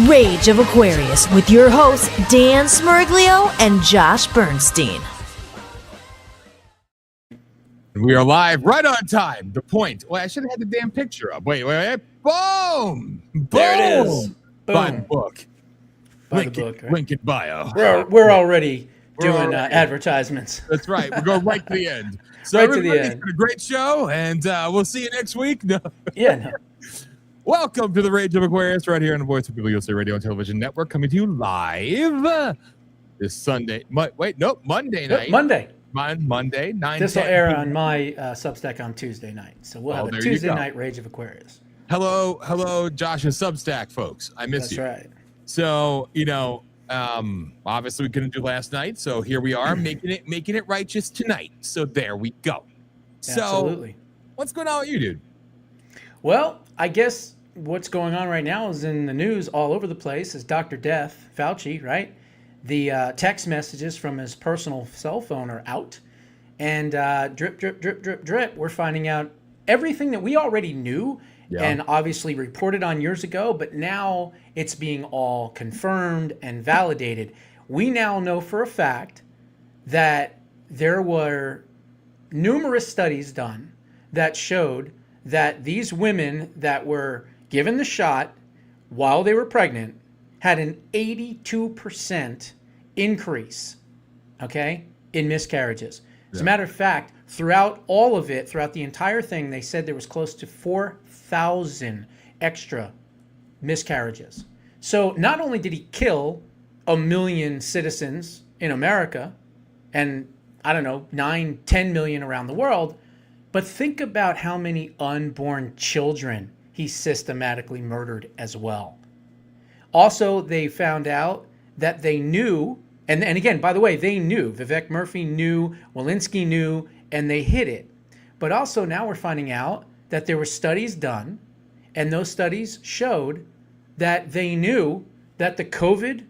Rage of Aquarius with your hosts Dan Smurglio and Josh Bernstein. We are live right on time. The point. Well, I should have had the damn picture up. Wait. Boom! There it is. Boom. By the book. By the book. Right? Link in bio. We're already doing advertisements. That's right. We're going right to the end. So right to the end. It's been a great show, and we'll see you next week. No. Yeah, no. Welcome to the Rage of Aquarius right here on the Voice of People U.S.A. Radio and Television Network, coming to you live this Sunday. Monday night. Monday, 9. This will air on my Substack on Tuesday night. So we'll have a Tuesday night Rage of Aquarius. Hello, Josh and Substack folks. I miss you. That's right. So, obviously we couldn't do last night, so here we are making it righteous tonight. So there we go. So absolutely. What's going on with you, dude? Well, I guess what's going on right now is in the news all over the place is Dr. Death, Fauci, right? The text messages from his personal cell phone are out. And drip, drip, drip, drip, drip, we're finding out everything that we already knew and obviously reported on years ago, but now it's being all confirmed and validated. We now know for a fact that there were numerous studies done that showed that these women that were given the shot while they were pregnant had an 82% increase, in miscarriages. As a matter of fact, throughout all of it, throughout the entire thing, they said there was close to 4,000 extra miscarriages. So not only did he kill 1 million citizens in America and, 9-10 million around the world, but think about how many unborn children he systematically murdered as well. Also, they found out that they knew, and again, by the way, they knew, Vivek Murthy knew, Walensky knew, and they hid it. But also now we're finding out that there were studies done, and those studies showed that they knew that the COVID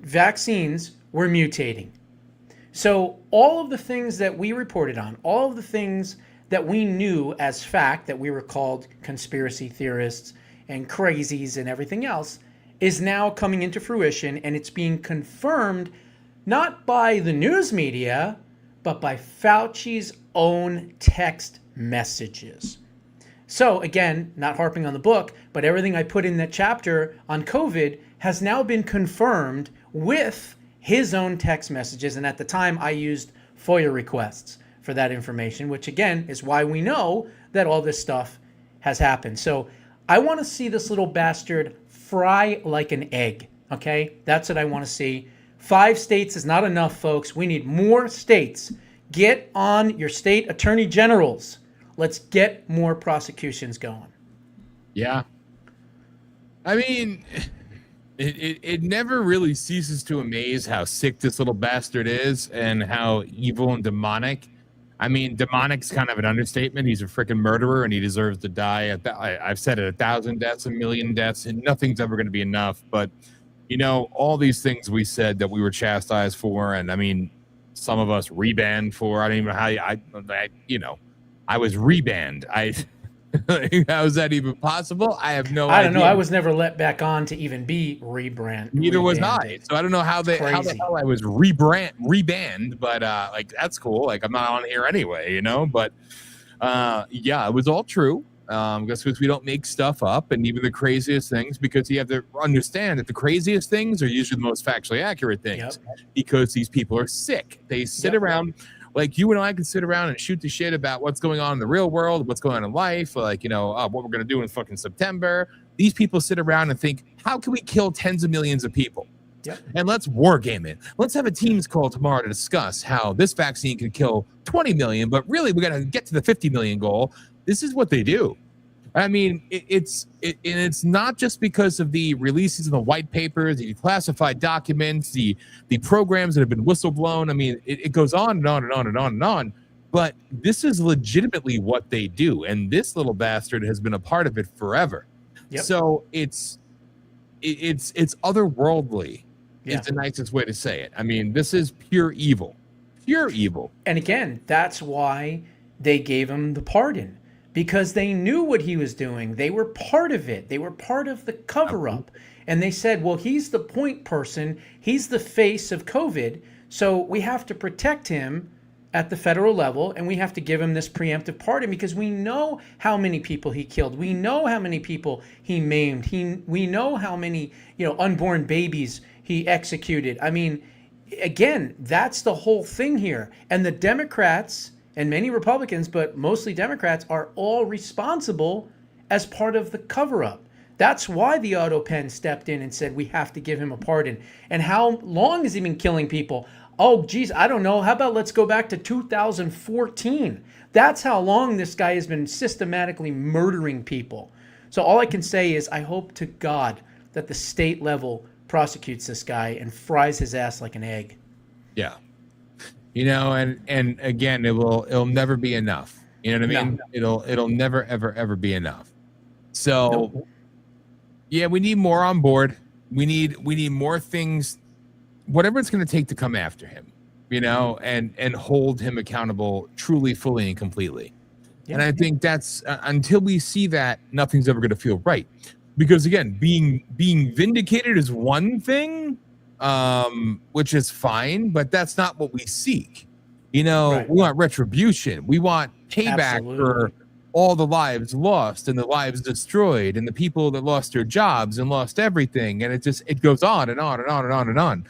vaccines were mutating. So all of the things that we reported on, all of the things that we knew as fact, that we were called conspiracy theorists and crazies and everything else, is now coming into fruition, and it's being confirmed not by the news media, but by Fauci's own text messages. So again, not harping on the book, but everything I put in that chapter on COVID has now been confirmed with his own text messages, and at the time I used FOIA requests for that information, which again is why we know that all this stuff has happened. So I want to see this little bastard fry like an egg, okay? That's what I want to see. 5 states is not enough, folks. We need more states. Get on your state attorney generals. Let's get more prosecutions going. Yeah. I mean, it never really ceases to amaze how sick this little bastard is and how evil and demonic. I mean, demonic's kind of an understatement. He's a freaking murderer, and he deserves to die. I've said it 1,000 deaths, 1,000,000 deaths, and nothing's ever going to be enough. But, all these things we said that we were chastised for, and I mean, some of us rebanned for. I don't even know how I was rebanned. How is that even possible? I have no idea. I don't know. I was never let back on to even be rebranded. Neither was I. So I don't know how the hell I was rebanned, but that's cool. Like, I'm not on here anyway, But it was all true. Just because we don't make stuff up, and even the craziest things, because you have to understand that the craziest things are usually the most factually accurate things, because these people are sick. They sit around. Like, you and I can sit around and shoot the shit about what's going on in the real world, what's going on in life, what we're going to do in fucking September. These people sit around and think, how can we kill tens of millions of people? Yep. And let's war game it. Let's have a Teams call tomorrow to discuss how this vaccine can kill 20 million, but really we got to get to the 50 million goal. This is what they do. I mean, and it's not just because of the releases of the white papers, the classified documents, the programs that have been whistleblown. I mean, it goes on and on and on and on and on. But this is legitimately what they do, and this little bastard has been a part of it forever. Yep. So it's otherworldly. Yeah. Is the nicest way to say it. I mean, this is pure evil. Pure evil. And again, that's why they gave him the pardon, because they knew what he was doing. They were part of it. They were part of the cover-up. And they said, well, he's the point person. He's the face of COVID. So we have to protect him at the federal level, and we have to give him this preemptive pardon because we know how many people he killed. We know how many people he maimed. We know how many, unborn babies he executed. I mean, again, that's the whole thing here. And the Democrats and many Republicans, but mostly Democrats, are all responsible as part of the cover-up. That's why the auto pen stepped in and said, we have to give him a pardon. And how long has he been killing people? Oh, geez, I don't know. How about let's go back to 2014? That's how long this guy has been systematically murdering people. So all I can say is I hope to God that the state level prosecutes this guy and fries his ass like an egg. Yeah. And again, it'll never be enough. You know what I mean? No. It'll never, ever, ever be enough. So yeah, we need more on board. We need more things, whatever it's going to take to come after him, and hold him accountable truly, fully, and completely. Yeah. And I think that's until we see that, nothing's ever going to feel right. Because again, being vindicated is one thing, which is fine, but that's not what we seek. Right. We want retribution. We want payback for all the lives lost and the lives destroyed and the people that lost their jobs and lost everything. And it goes on and on and on and on and on,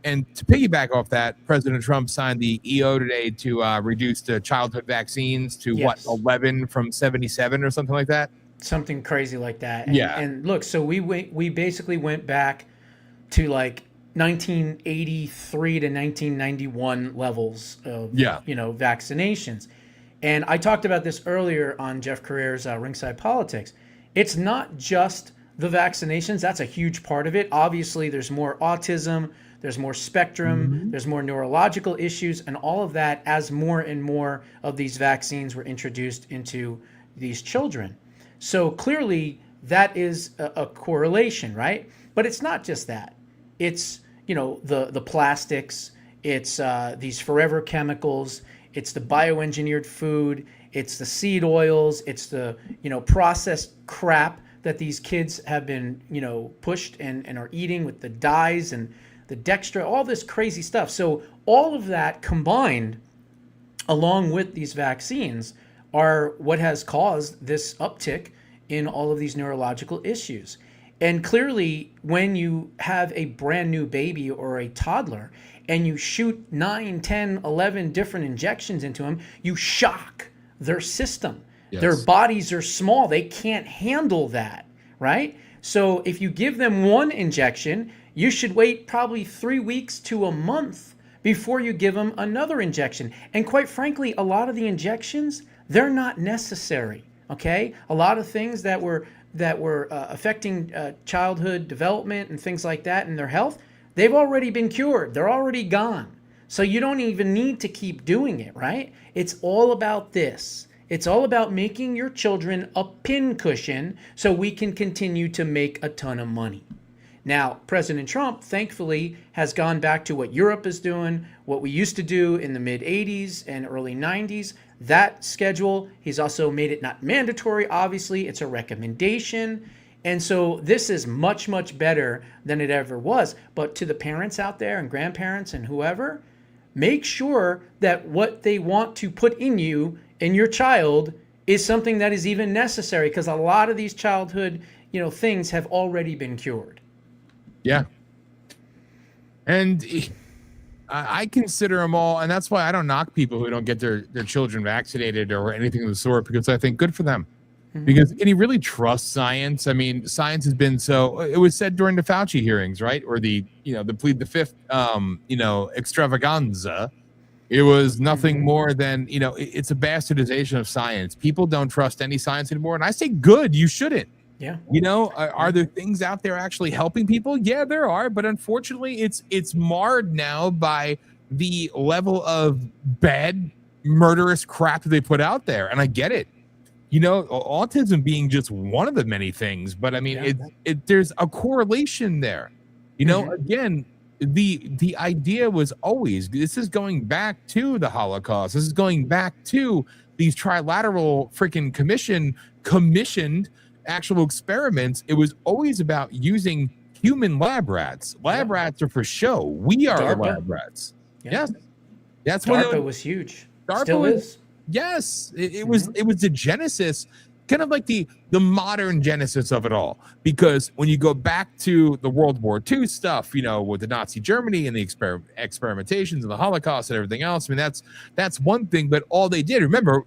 and to piggyback off that, President Trump signed the EO today to reduce the childhood vaccines to 11 from 77 or something like that. Something crazy like that. And look, so we basically went back to like 1983 to 1991 levels of vaccinations. And I talked about this earlier on Jeff Carreir's Ringside Politics. It's not just the vaccinations. That's a huge part of it. Obviously, there's more autism, there's more spectrum, there's more neurological issues, and all of that as more and more of these vaccines were introduced into these children. So clearly that is a correlation, right? But it's not just that. It's, the plastics, it's these forever chemicals, it's the bioengineered food, it's the seed oils, it's the, processed crap that these kids have been, pushed and are eating with the dyes and the dextra, all this crazy stuff. So all of that combined, along with these vaccines, are what has caused this uptick in all of these neurological issues. And clearly, when you have a brand new baby or a toddler and you shoot 9, 10, 11 different injections into them, you shock their system. Yes. Their bodies are small. They can't handle that, right? So if you give them one injection, you should wait probably 3 weeks to a month before you give them another injection. And quite frankly, a lot of the injections, they're not necessary, okay? A lot of things that were affecting childhood development and things like that and their health, they've already been cured. They're already gone. So you don't even need to keep doing it, right? It's all about this. It's all about making your children a pincushion so we can continue to make a ton of money. Now, President Trump, thankfully, has gone back to what Europe is doing, what we used to do in the mid-'80s and early 90s. That schedule, he's also made it not mandatory, obviously. It's a recommendation. And so this is much, much better than it ever was. But to the parents out there and grandparents and whoever, make sure that what they want to put in you, in your child, is something that is even necessary, because a lot of these childhood, things have already been cured. Yeah. And I consider them all, and that's why I don't knock people who don't get their children vaccinated or anything of the sort, because I think good for them. Mm-hmm. Because can he really trust science? I mean, science has been so, it was said during the Fauci hearings, right? Or the plead the fifth, extravaganza, It was nothing more than, it's a bastardization of science. People don't trust any science anymore. And I say, good, you shouldn't. Yeah. Are there things out there actually helping people? Yeah, there are. But unfortunately, it's marred now by the level of bad, murderous crap that they put out there. And I get it. Autism being just one of the many things. But I mean, there's a correlation there. Again, the idea was always, this is going back to the Holocaust. This is going back to these trilateral freaking commissioned actual experiments. It was always about using human lab rats. Lab rats are for show. We are the lab rats. Yeah. Yes. That's DARPA was huge. DARPA Still is. Yes. It was the genesis, kind of like the modern genesis of it all. Because when you go back to the World War II stuff, with the Nazi Germany and the experimentations and the Holocaust and everything else, I mean, that's one thing. But all they did, remember,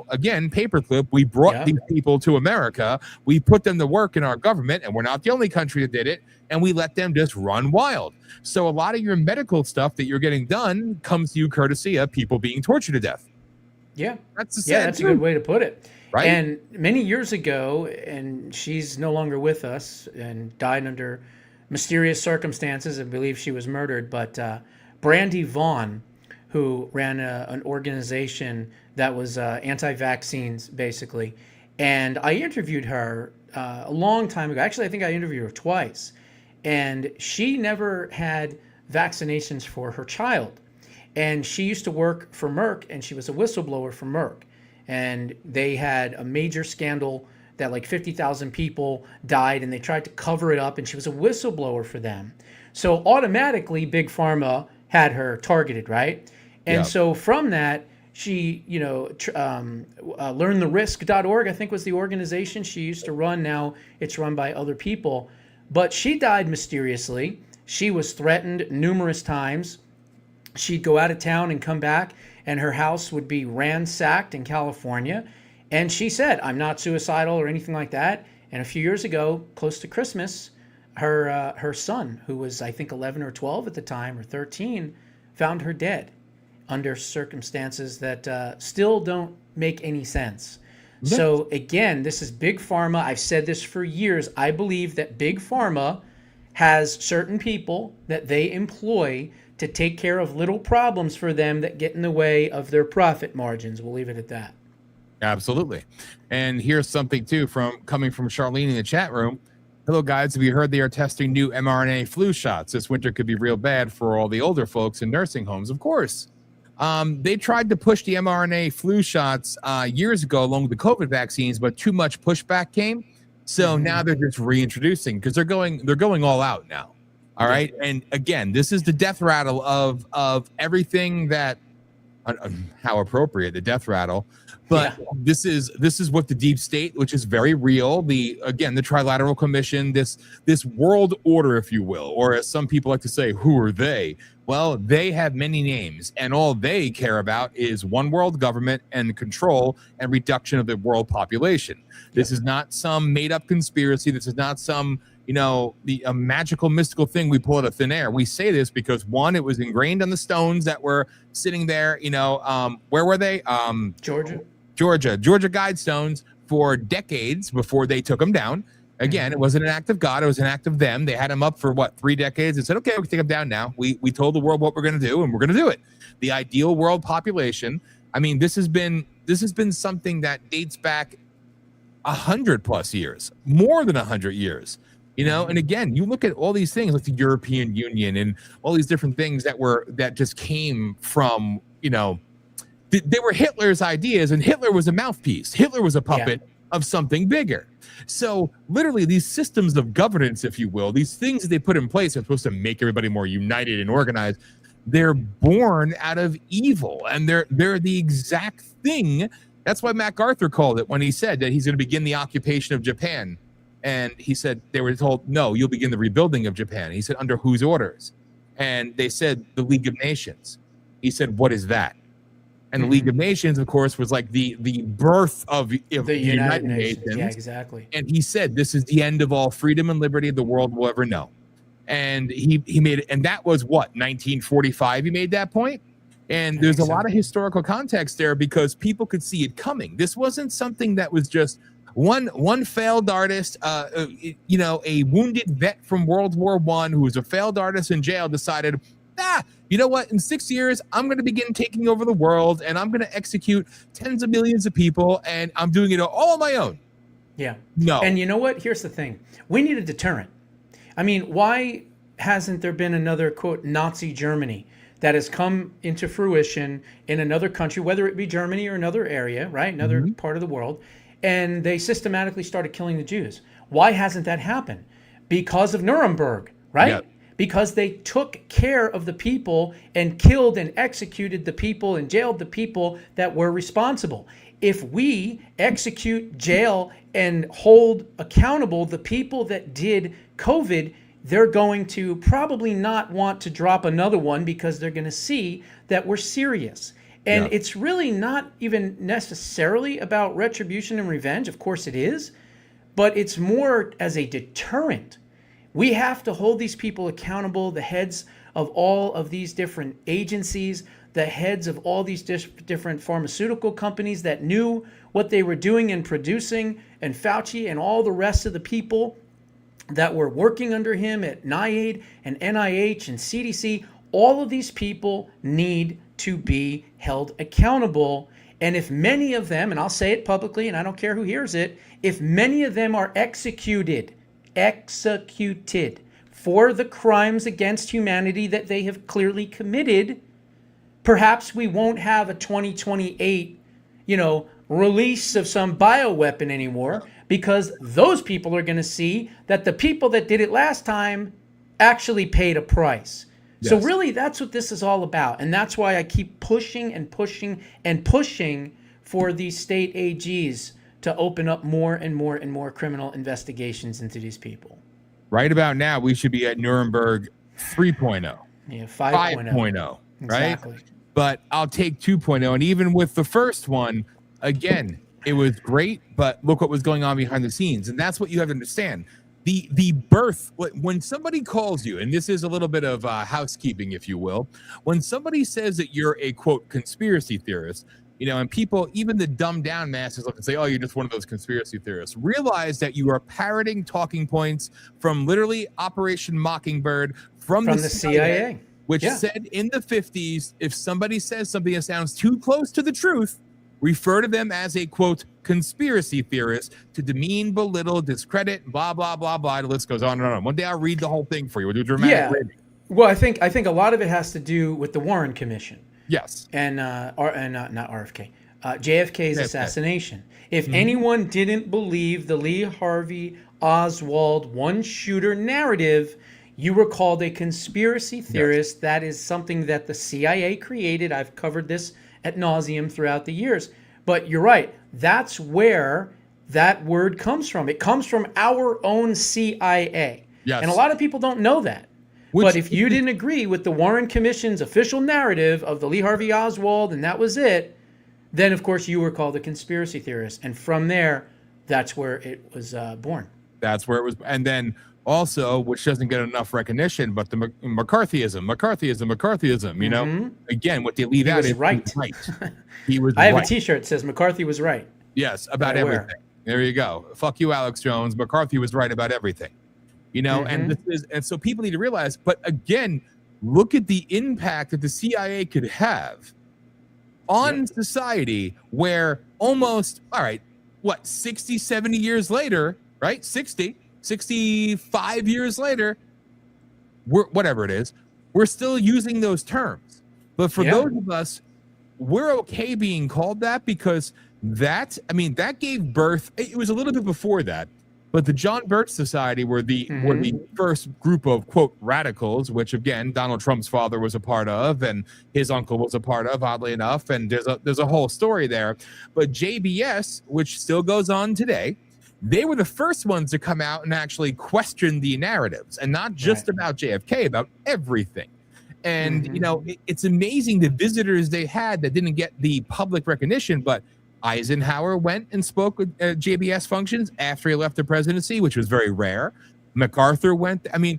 again, paperclip, we brought these people to America, we put them to work in our government, and we're not the only country that did it, and we let them just run wild. So a lot of your medical stuff that you're getting done comes to you courtesy of people being tortured to death. Yeah. That's a good way to put it. Right. And many years ago, and she's no longer with us and died under mysterious circumstances. I believe she was murdered. But Brandy Vaughn, who ran an organization that was anti-vaccines, basically. And I interviewed her a long time ago. Actually, I think I interviewed her twice. And she never had vaccinations for her child. And she used to work for Merck, and she was a whistleblower for Merck. And they had a major scandal that like 50,000 people died, and they tried to cover it up, and she was a whistleblower for them. So automatically, Big Pharma had her targeted, right? And so from that, she, learntherisk.org, I think was the organization she used to run. Now it's run by other people. But she died mysteriously. She was threatened numerous times. She'd go out of town and come back, and her house would be ransacked in California. And she said, I'm not suicidal or anything like that. And a few years ago, close to Christmas, her son, who was, I think, 11 or 12 at the time, or 13, found her dead under circumstances that still don't make any sense. Yeah. So again, this is Big Pharma. I've said this for years. I believe that Big Pharma has certain people that they employ to take care of little problems for them that get in the way of their profit margins. We'll leave it at that. Absolutely. And here's something too coming from Charlene in the chat room. Hello guys, have you heard they are testing new mRNA flu shots? This winter could be real bad for all the older folks in nursing homes. Of course. They tried to push the mRNA flu shots years ago along with the COVID vaccines, but too much pushback came. So now they're just reintroducing because they're going all out now. All right. And again, this is the death rattle of everything that how appropriate, the death rattle. But this is what the deep state, which is very real. The Trilateral Commission, this world order, if you will, or as some people like to say, who are they? Well, they have many names, and all they care about is one world government and control and reduction of the world population. This is not some made up conspiracy. This is not some a magical, mystical thing we pull out of thin air. We say this because, one, it was ingrained on the stones that were sitting there, where were they? Georgia Guidestones for decades before they took them down. Again, it wasn't an act of God. It was an act of them. They had them up for 3 decades and said, okay, we can take them down now. We told the world what we're going to do, and we're going to do it. The ideal world population. I mean, this has been something that dates back 100+ years, more than 100 years. And again, you look at all these things like the European Union and all these different things that just came from, they were Hitler's ideas, and Hitler was a mouthpiece. Hitler was a puppet of something bigger. So literally these systems of governance, if you will, these things that they put in place are supposed to make everybody more united and organized. They're born out of evil, and they're the exact thing. That's why MacArthur called it when he said that he's going to begin the occupation of Japan. And he said they were told, no, you'll begin the rebuilding of Japan. He said, under whose orders? And they said, the League of Nations. He said, what is that? And the League of Nations, of course, was like the birth of the United Nations. Yeah, exactly. And he said, this is the end of all freedom and liberty the world will ever know. And he made it. And that was what, 1945 he made that point? And I there's think a so. lot of historical context there because people could see it coming. This wasn't something that was just one failed artist, a wounded vet from World War I who was a failed artist in jail decided, you know what? In 6 years, I'm going to begin taking over the world and I'm going to execute tens of millions of people and I'm doing it all on my own. Yeah. No. And you know what? Here's the thing. We need a deterrent. I mean, why hasn't there been another, quote, Nazi Germany that has come into fruition in another country, whether it be Germany or another area, right? Another part of the world. And they systematically started killing the Jews. Why hasn't that happened? Because of Nuremberg, right? Yep. Because they took care of the people and killed and executed the people and jailed the people that were responsible. If we execute, jail, and hold accountable the people that did COVID, they're going to probably not want to drop another one because they're going to see that we're serious. And it's really not even necessarily about retribution and revenge. Of course it is, but it's more as a deterrent. We have to hold these people accountable, the heads of all of these different agencies, the heads of all these different pharmaceutical companies that knew what they were doing and producing, and Fauci and all the rest of the people that were working under him at NIAID and NIH and CDC. All of these people need to be held accountable. And if many of them, and I'll say it publicly and I don't care who hears it, if many of them are executed for the crimes against humanity that they have clearly committed, perhaps we won't have a 2028, release of some bioweapon anymore, because those people are going to see that the people that did it last time actually paid a price. Yes. So really, that's what this is all about. And that's why I keep pushing and pushing and pushing for these state AGs to open up more and more and more criminal investigations into these people. Right about now, we should be at Nuremberg 3.0. Yeah, 5.0. Exactly. Right? But I'll take 2.0. And even with the first one, again, it was great, but look what was going on behind the scenes. And that's what you have to understand. The birth, when somebody calls you, and this is a little bit of housekeeping, if you will, when somebody says that you're a, quote, conspiracy theorist, and people, even the dumbed down masses look and say, oh, you're just one of those conspiracy theorists. Realize that you are parroting talking points from literally Operation Mockingbird from the CIA, which said in the 50s, if somebody says something that sounds too close to the truth, refer to them as a, quote, conspiracy theorist to demean, belittle, discredit, blah, blah, blah, blah. The list goes on and on. One day I'll read the whole thing for you. We'll do dramatic reading. Well, I think a lot of it has to do with the Warren Commission. Yes. And not RFK. JFK's assassination. If anyone didn't believe the Lee Harvey Oswald one-shooter narrative, you were called a conspiracy theorist. Yes. That is something that the CIA created. I've covered this ad nauseum throughout the years. But you're right. That's where that word comes from. It comes from our own CIA. Yes. And a lot of people don't know that. But if you didn't agree with the Warren Commission's official narrative of the Lee Harvey Oswald and that was it, then, of course, you were called a conspiracy theorist. And from there, that's where it was born. That's where it was. And then also, which doesn't get enough recognition, but the McCarthyism, again, what they leave out is right. He was I have a T-shirt that says McCarthy was right. Yes, about everything. There you go. Fuck you, Alex Jones. McCarthy was right about everything. And so people need to realize, but again, look at the impact that the CIA could have on society where almost, 60, 70 years later, right? 65 years later, whatever it is, we're still using those terms. But for those of us, we're okay being called that because that gave birth. It was a little bit before that. But the John Birch Society were the first group of, quote, radicals, which, again, Donald Trump's father was a part of and his uncle was a part of, oddly enough. And there's a whole story there. But JBS, which still goes on today, they were the first ones to come out and actually question the narratives and not just about JFK, about everything. And, it's amazing the visitors they had that didn't get the public recognition, but Eisenhower went and spoke with JBS functions after he left the presidency, which was very rare. MacArthur went. And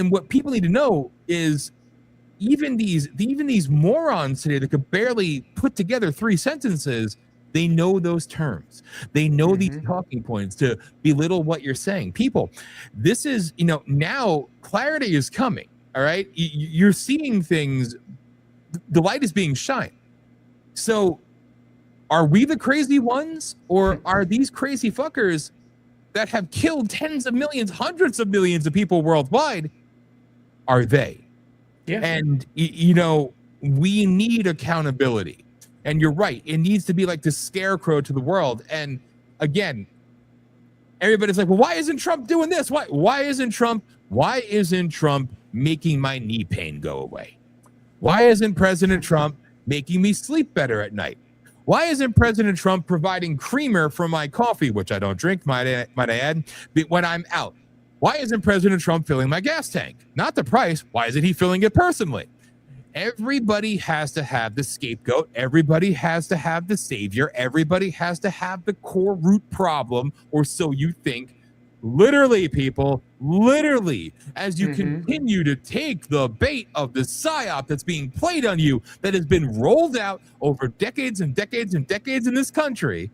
what people need to know is even these morons today that could barely put together 3 sentences, they know those terms. They know these talking points to belittle what you're saying. People, this is, now clarity is coming. All right. You're seeing things. The light is being shined. So are we the crazy ones, or are these crazy fuckers that have killed tens of millions, hundreds of millions of people worldwide? Are they? Yeah. And, we need accountability. And you're right. It needs to be like the scarecrow to the world. And again, everybody's like, well, why isn't Trump doing this? Why isn't Trump making my knee pain go away? Why isn't President Trump making me sleep better at night? Why isn't President Trump providing creamer for my coffee, which I don't drink, might I add, when I'm out? Why isn't President Trump filling my gas tank? Not the price. Why isn't he filling it personally? Everybody has to have the scapegoat. Everybody has to have the savior. Everybody has to have the core root problem, or so you think. Literally, people, literally, as you continue to take the bait of the PSY-OP that's being played on you, that has been rolled out over decades and decades and decades in this country,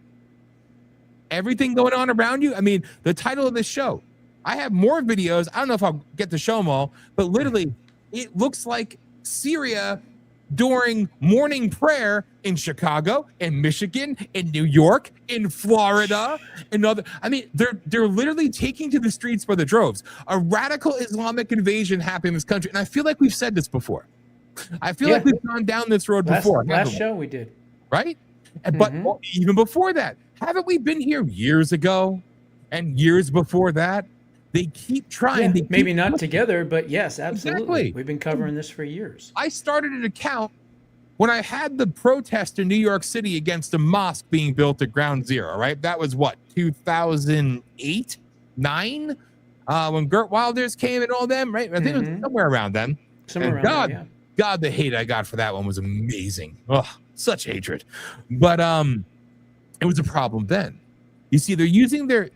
everything going on around you. I mean, the title of this show, I have more videos. I don't know if I'll get to show them all, but literally, it looks like Syria during morning prayer in Chicago, in Michigan, in New York, in Florida, and other. I mean, they're literally taking to the streets by the droves. A radical Islamic invasion happening in this country, and I feel like we've said this before. I feel like we've gone down this road before. Last show we did, right? But even before that, haven't we been here years ago and years before that? They keep trying. Yeah, maybe not together, but yes, absolutely. Exactly. We've been covering this for years. I started an account when I had the protest in New York City against a mosque being built at Ground Zero, right? That was what, 2008, 9? When Gert Wilders came and all them, right? I think it was somewhere around then. God, the hate I got for that one was amazing. Oh, such hatred. But it was a problem then. You see, they're using their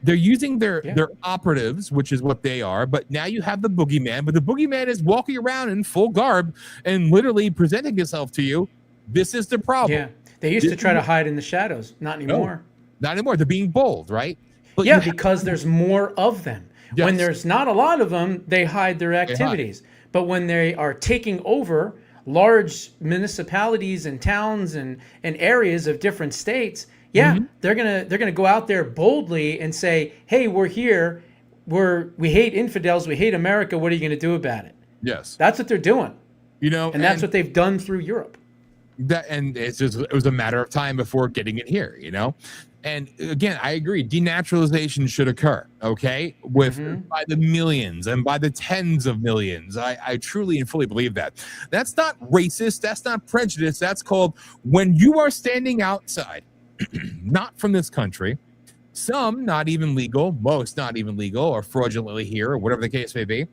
operatives, which is what they are. But now you have the boogeyman. But the boogeyman is walking around in full garb and literally presenting himself to you. This is the problem. Yeah, they used to try to hide in the shadows. Not anymore. No, not anymore. They're being bold, right? But because there's more of them. Yes. When there's not a lot of them, they hide their activities. But when they are taking over large municipalities and towns and areas of different states, they're gonna go out there boldly and say, "Hey, we're here. We hate infidels. We hate America. What are you gonna do about it?" Yes, that's what they're doing. And that's what they've done through Europe. It was a matter of time before getting it here. And again, I agree. Denaturalization should occur. Okay, by the millions and by the tens of millions. I truly and fully believe that. That's not racist. That's not prejudice. That's called when you are standing outside. Not from this country, some not even legal, most not even legal, or fraudulently here, or whatever the case may be,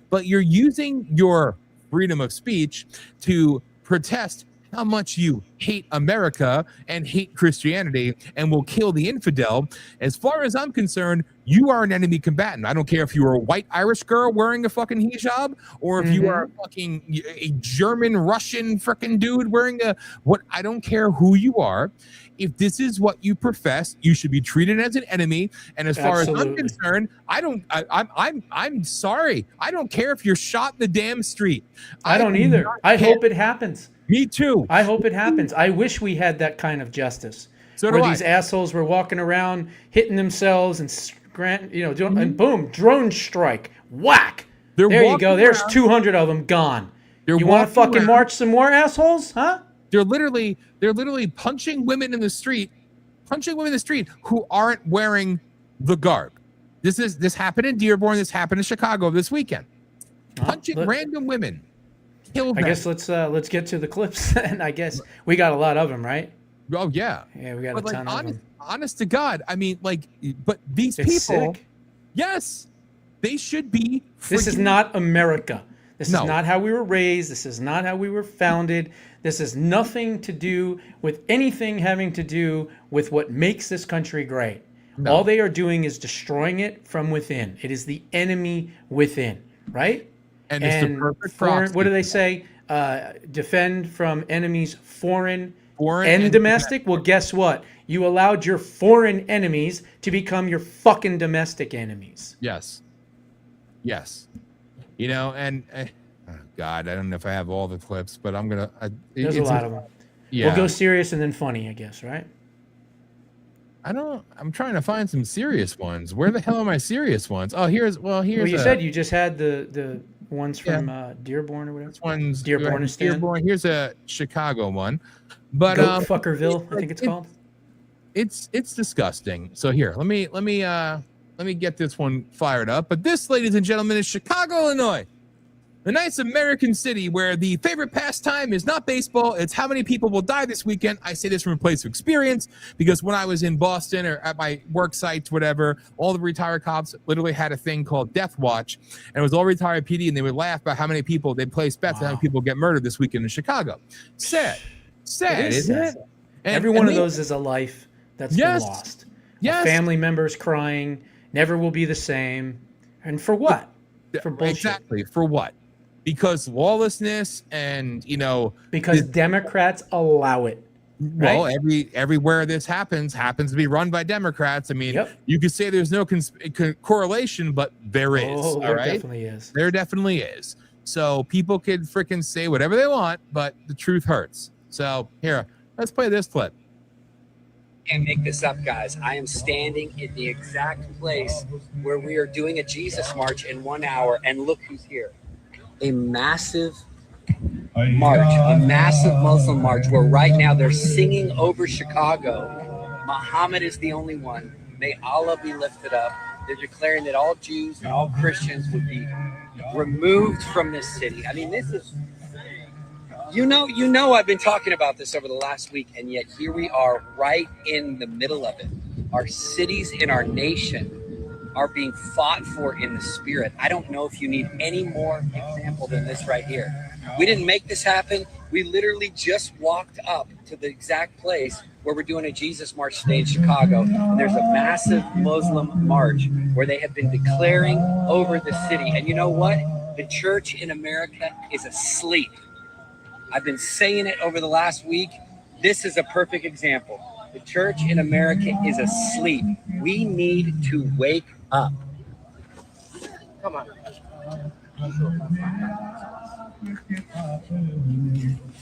but you're using your freedom of speech to protest how much you hate America and hate Christianity and will kill the infidel. As far as I'm concerned, you are an enemy combatant. I don't care if you are a white Irish girl wearing a fucking hijab, or if you are a German, Russian freaking dude wearing I don't care who you are. If this is what you profess, you should be treated as an enemy. And as far as I'm concerned, I'm sorry. I don't care if you're shot in the damn street. I don't either. I hope it happens. Me too. I hope it happens. I wish we had that kind of justice. So where these assholes were walking around, hitting themselves and and boom, drone strike. Whack. There you go. There's 200 of them gone. You want to fucking march some more, assholes? Huh? They're literally punching women in the street who aren't wearing the garb. This happened in Dearborn. This happened in Chicago this weekend. Punching random women. Killed them. I guess let's get to the clips. And I guess we got a lot of them, right? Oh yeah. Yeah, we got a ton of them. Honest to God, I mean, but these people, sick. Yes, they should be. This is not America. This is not how we were raised. This is not how we were founded. This has nothing to do with anything having to do with what makes this country great. No. All they are doing is destroying it from within. It is the enemy within, right? And it's the perfect proxy. What do they say? defend from enemies foreign Foreign and domestic. Well, guess what? You allowed your foreign enemies to become your fucking domestic enemies. Yes. Yes. You know, and oh God, I don't know if I have all the clips, but I'm gonna. There's a lot of them. Yeah. We'll go serious and then funny, I guess, right? I'm trying to find some serious ones. Where the hell are my serious ones? Oh, here's. Well, you said you just had the ones from Dearborn or whatever. This one's Dearbornistan. Dearborn. Here's a Chicago one, but Goat Fuckerville, I think it's called. It's disgusting. So here, let me get this one fired up. But this, ladies and gentlemen, is Chicago, Illinois. The nice American city where the favorite pastime is not baseball, it's how many people will die this weekend. I say this from a place of experience because when I was in Boston or at my work sites, whatever, all the retired cops literally had a thing called Death Watch, and it was all retired PD, and they would laugh about how many people they place bets, how many people get murdered this weekend in Chicago. Sad, isn't it? And every one of those is a life that's been lost. Yes. Family members crying, never will be the same, and for what? For bullshit. Exactly. For what? Because lawlessness and, because Democrats allow it. Right? Well, everywhere this happens to be run by Democrats. I mean, You could say there's no correlation, but there is. Oh, there definitely is. There definitely is. So people could freaking say whatever they want, but the truth hurts. So here, let's play this clip. Can't make this up, guys. I am standing in the exact place where we are doing a Jesus march in 1 hour, and look who's here. A massive march, a massive Muslim march, where right now they're singing over Chicago. Muhammad is the only one. May Allah be lifted up. They're declaring that all Jews and all Christians would be removed from this city. I mean, this is, you know, I've been talking about this over the last week, and yet here we are right in the middle of it. Our cities in our nation are being fought for in the spirit. I don't know if you need any more example than this right here. We didn't make this happen. We literally just walked up to the exact place where we're doing a Jesus march today in Chicago. And there's a massive Muslim march where they have been declaring over the city. And you know what? The church in America is asleep. I've been saying it over the last week. This is a perfect example. The church in America is asleep. We need to wake up. Come on.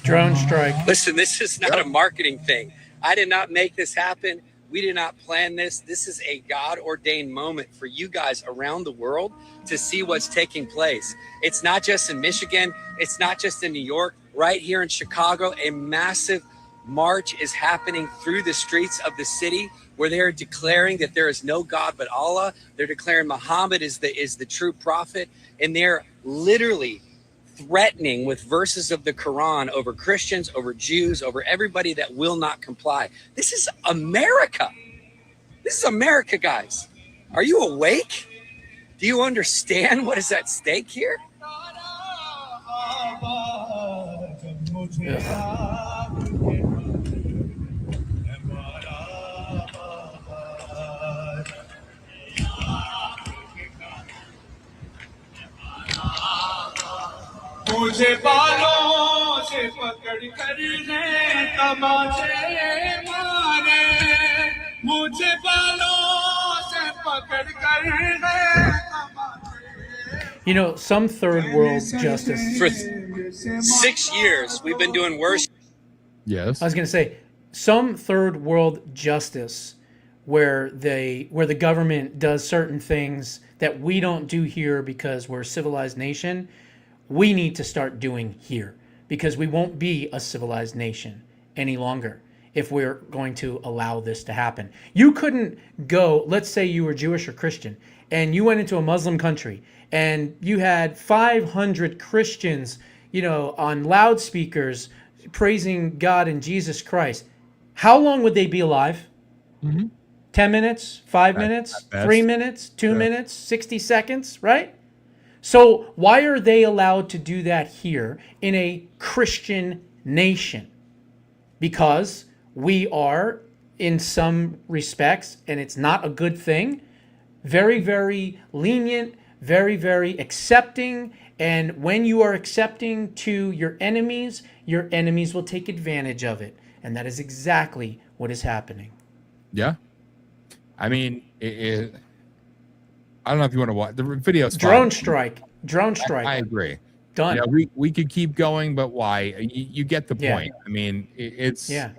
Drone strike. Listen, this is not a marketing thing. I did not make this happen. We did not plan this. This is a God-ordained moment for you guys around the world to see what's taking place. It's not just in Michigan. It's not just in New York. Right here in Chicago, a massive march is happening through the streets of the city where they're declaring that there is no God but Allah. They're declaring Muhammad is the true prophet, and they're literally threatening with verses of the Quran over Christians, over Jews, over everybody that will not comply. This is America. This is America, guys. Are you awake? Do you understand what is at stake here? मुझे बालों से पकड़ कर है तमाचे मारे मुझे बालों से पकड़ कर है You know, some third world justice. For 6 years, we've been doing worship. Yes. I was going to say, some third world justice where the government does certain things that we don't do here because we're a civilized nation, we need to start doing here because we won't be a civilized nation any longer if we're going to allow this to happen. You couldn't go, let's say you were Jewish or Christian, and you went into a Muslim country and you had 500 Christians, on loudspeakers praising God and Jesus Christ. How long would they be alive? 10 minutes, 5 minutes, 3 minutes, 2 minutes, 60 seconds, right? So why are they allowed to do that here in a Christian nation? Because we are, in some respects, and it's not a good thing, very, very lenient, very, very accepting, And when you are accepting to your enemies will take advantage of it. And that is exactly what is happening. Yeah. I mean, I don't know if you want to watch the video. Drone strike. I agree. Done. You know, we could keep going, but why? You get the point. I mean, it's. Yeah.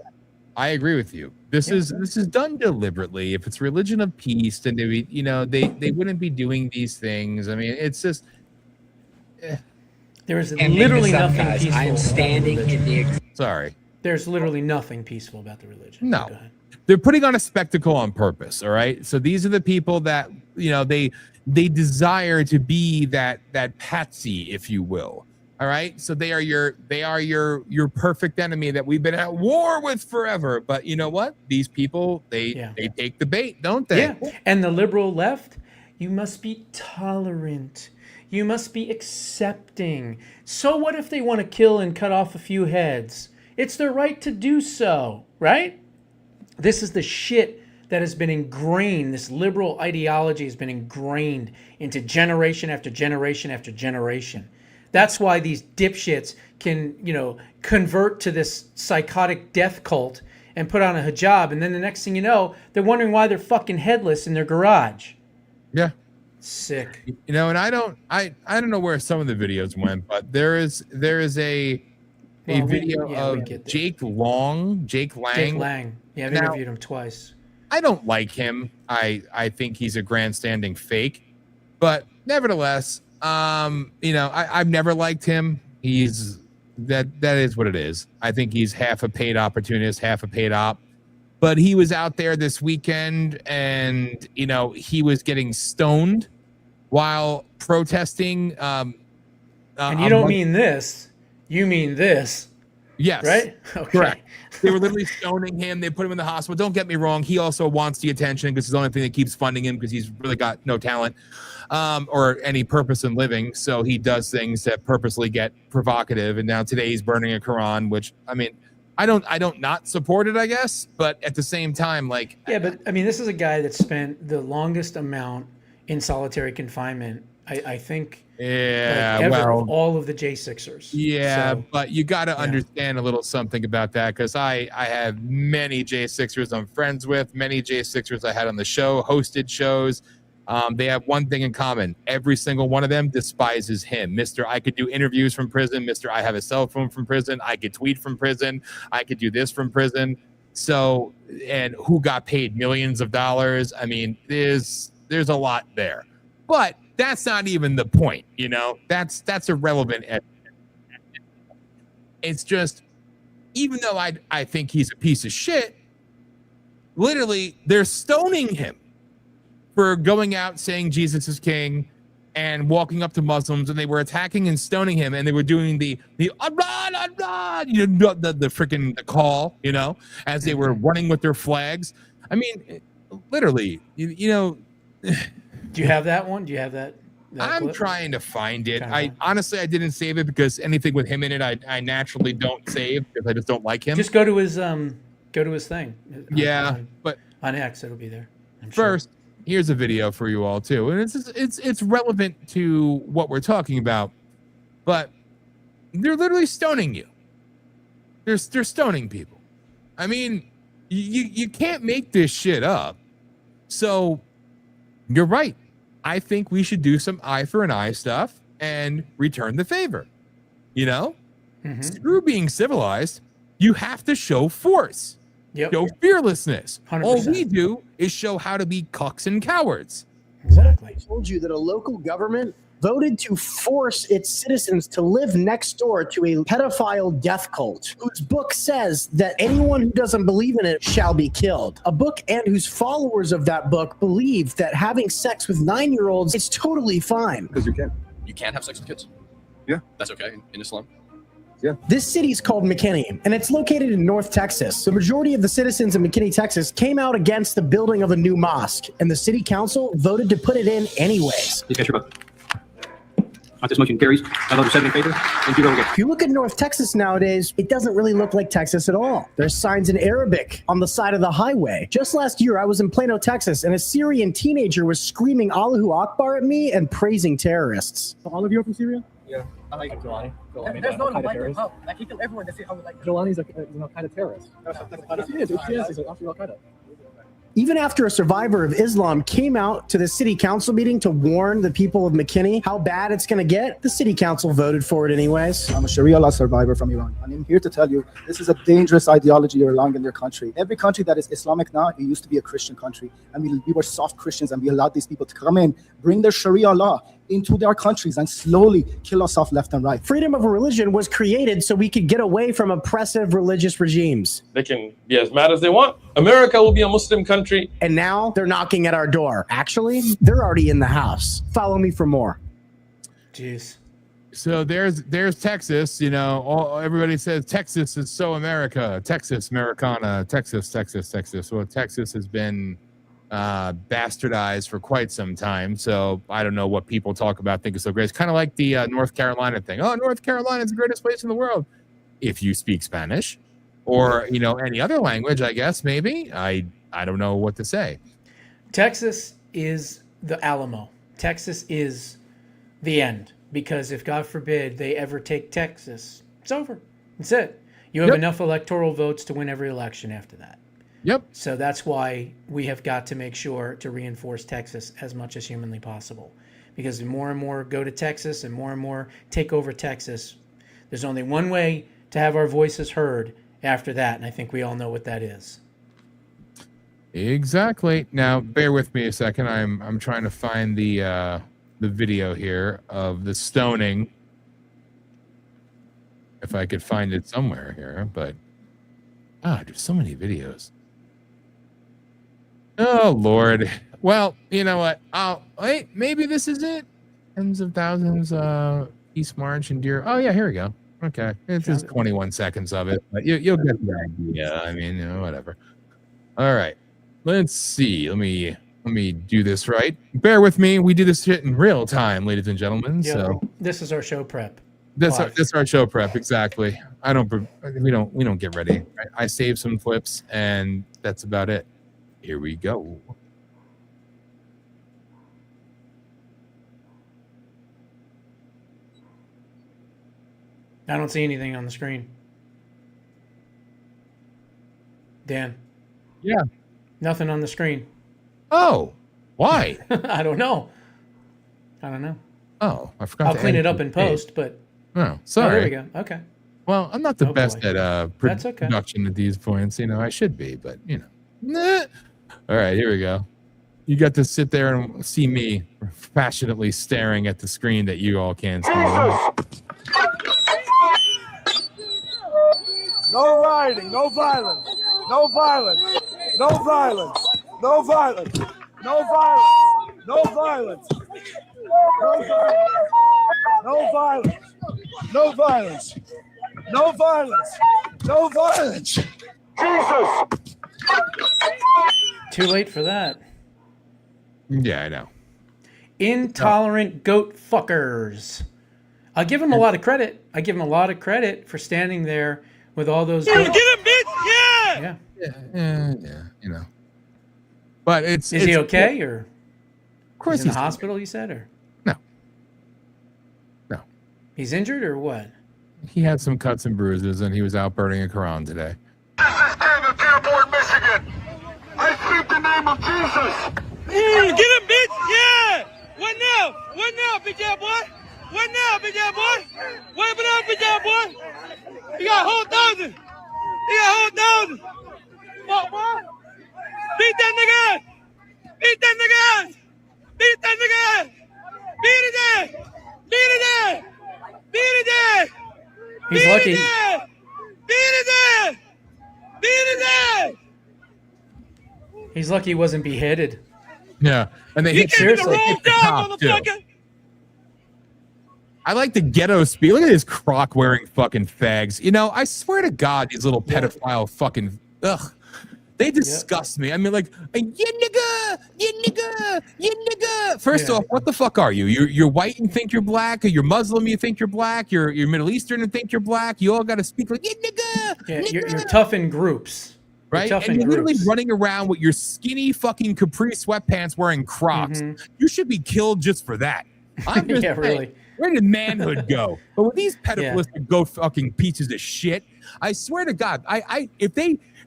I agree with you. This is done deliberately. If it's religion of peace, then they wouldn't be doing these things. I mean, it's just. There is literally nothing peaceful. I am standing in the. Sorry. There's literally nothing peaceful about the religion. No. They're putting on a spectacle on purpose. All right. So these are the people that they desire to be that patsy, if you will. All right. So they are your perfect enemy that we've been at war with forever. But you know what? These people, they take the bait, don't they? Yeah. And the liberal left, you must be tolerant. You must be accepting. So what if they want to kill and cut off a few heads? It's their right to do so, right? This is the shit that has been ingrained. This liberal ideology has been ingrained into generation after generation after generation. That's why these dipshits can, convert to this psychotic death cult and put on a hijab, and then the next thing you know, they're wondering why they're fucking headless in their garage. Yeah. Sick. And I don't know where some of the videos went, but there is a video of Jake Lang. Jake Lang. Yeah, I've interviewed him twice. I don't like him. I think he's a grandstanding fake, but nevertheless, I've never liked him. He's that is what it is. I think he's half a paid opportunist, half a paid op. But he was out there this weekend, and he was getting stoned while protesting. And you don't mean this. You mean this. Yes. Right? Okay. Correct. They were literally stoning him. They put him in the hospital. Don't get me wrong. He also wants the attention because it's the only thing that keeps funding him because he's really got no talent or any purpose in living. So he does things that purposely get provocative. And now today he's burning a Quran, which, I mean, I don't not support it, I guess. But at the same time, like... Yeah, but, I mean, this is a guy that spent the longest amount in solitary confinement, I think... Yeah, ever of all of the J6ers. Yeah, so, but you got to understand a little something about that because I have many J6ers I'm friends with, many J6ers I had on the show, hosted shows. They have one thing in common. Every single one of them despises him. Mr. I could do interviews from prison. Mr. I have a cell phone from prison. I could tweet from prison. I could do this from prison. So, and who got paid millions of dollars? I mean, there's a lot there. But that's not even the point, that's irrelevant. It's just, even though I think he's a piece of shit, literally they're stoning him for going out saying Jesus is king and walking up to Muslims, and they were attacking and stoning him, and they were doing the freaking call, as they were running with their flags. I mean, literally, Do you have that one? Do you have that I'm clip? trying to find it. Okay. I didn't save it because anything with him in it, I naturally don't save because I just don't like him. Just go to his thing. Yeah, but on X it'll be there. First, here's a video for you all too, and it's relevant to what we're talking about. But they're literally stoning you. They're stoning people. I mean, you can't make this shit up. So you're right. I think we should do some eye for an eye stuff and return the favor. Screw being civilized. You have to show force. Yep. Show fearlessness. 100%. All we do is show how to be cucks and cowards. Exactly. I told you that a local government voted to force its citizens to live next door to a pedophile death cult whose book says that anyone who doesn't believe in it shall be killed. A book and whose followers of that book believe that having sex with 9-year-olds is totally fine. Because you can't have sex with kids. Yeah. That's okay in Islam. Yeah. This city is called McKinney, and it's located in North Texas. The majority of the citizens in McKinney, Texas, came out against the building of a new mosque, and the city council voted to put it in anyways. You catch your butt. This motion carries. I vote 7 in favor and 0 against. If you look at North Texas nowadays, it doesn't really look like Texas at all. There's signs in Arabic on the side of the highway. Just last year, I was in Plano, Texas, and a Syrian teenager was screaming Allahu Akbar at me and praising terrorists. So all of you are from Syria? Yeah, I like Giuliani. There's no one like him. How? Like he killed everyone. That's how we like him. Giuliani's an Al-Qaeda terrorist. Yes, he is. He's an Al-Qaeda. Even after a survivor of Islam came out to the city council meeting to warn the people of McKinney how bad it's going to get, the city council voted for it anyways. I'm a Sharia law survivor from Iran, and I'm here to tell you this is a dangerous ideology you're allowing in your country. Every country that is Islamic now, it used to be a Christian country, and we were soft Christians, and we allowed these people to come in, bring their Sharia law into their countries and slowly kill us off left and right. Freedom of religion was created so we could get away from oppressive religious regimes. They can be as mad as they want. America will be a Muslim country. And now they're knocking at our door. Actually, they're already in the house. Follow me for more. Jeez. So there's Texas. You know, everybody says Texas is so America. Texas, Americana. Texas. Well, Texas has been bastardized for quite some time. So I don't know what people talk about think is so great. It's kind of like the North Carolina thing. Oh, North Carolina is the greatest place in the world. If you speak Spanish or, you know, any other language, I guess, maybe. I don't know what to say. Texas is the Alamo. Texas is the end. Because if, God forbid, they ever take Texas, it's over. That's it. You have enough electoral votes to win every election after that. Yep. So that's why we have got to make sure to reinforce Texas as much as humanly possible. Because the more and more go to Texas and more take over Texas, there's only one way to have our voices heard after that, and I think we all know what that is. Exactly. Now, bear with me a second. I'm trying to find the video here of the stoning. If I could find it somewhere here, but there's so many videos. Oh Lord. Well, you know what? Wait, maybe this is it. Tens of thousands, East March and Deer. Oh yeah, here we go. Okay, it's just 21 seconds of it, but you'll get the idea. I mean, you know, whatever. All right, let's see. Let me do this right. Bear with me. We do this shit in real time, ladies and gentlemen. Yeah, so this is our show prep. That's our show prep. Exactly. We don't get ready. I save some clips, and that's about it. Here we go. I don't see anything on the screen. Dan. Yeah. Nothing on the screen. Oh, why? I don't know. Oh, I forgot. I'll clean it up in post, but. Oh, sorry. Oh, there we go. Okay. Well, I'm not the best at production at these points. You know, I should be, but you know. All right, here we go. You got to sit there and see me passionately staring at the screen that you all can't see. No rioting, no violence, no violence, no violence, no violence, no violence, no violence, no violence, no violence, no violence, no violence. Jesus! Too late for that. Yeah, I know. Intolerant goat fuckers. I'll give him a lot of credit. I give him a lot of credit for standing there with all those. Get him, bitch! Yeah. Yeah. You know. But is he okay, or? Of course he's in the hospital. You said, or no? He's injured, or what? He had some cuts and bruises, and he was out burning a Quran today. This is King of Dearborn, Michigan. I speak the name of Jesus. Get him, bitch! Yeah! What now? What now, big ass boy? What now, big ass boy? What up, big ass boy? You got a whole thousand. What, boy? Beat that nigga ass! Beat that nigga ass! Beat that nigga ass! Beat his ass! Beat his ass! Beat his ass! He's lucky. Beat his ass! Beat his ass! He's lucky he wasn't beheaded. Yeah, and they hit seriously. the cop too. I like the ghetto speed. Look at this croc wearing fucking fags. You know, I swear to God, these little pedophile fucking they disgust me. I mean, like, you nigga. First off, what the fuck are you? You're white and think you're black, or you're Muslim, you think you're black, you're Middle Eastern and think you're black. You all got to speak like nigga. Yeah, you're tough in groups. Right? And you're literally running around with your skinny fucking capri sweatpants wearing Crocs. You should be killed just for that. I'm just saying, really. Where did manhood go? But with these pedophilistic go fucking pieces of shit, I swear to God,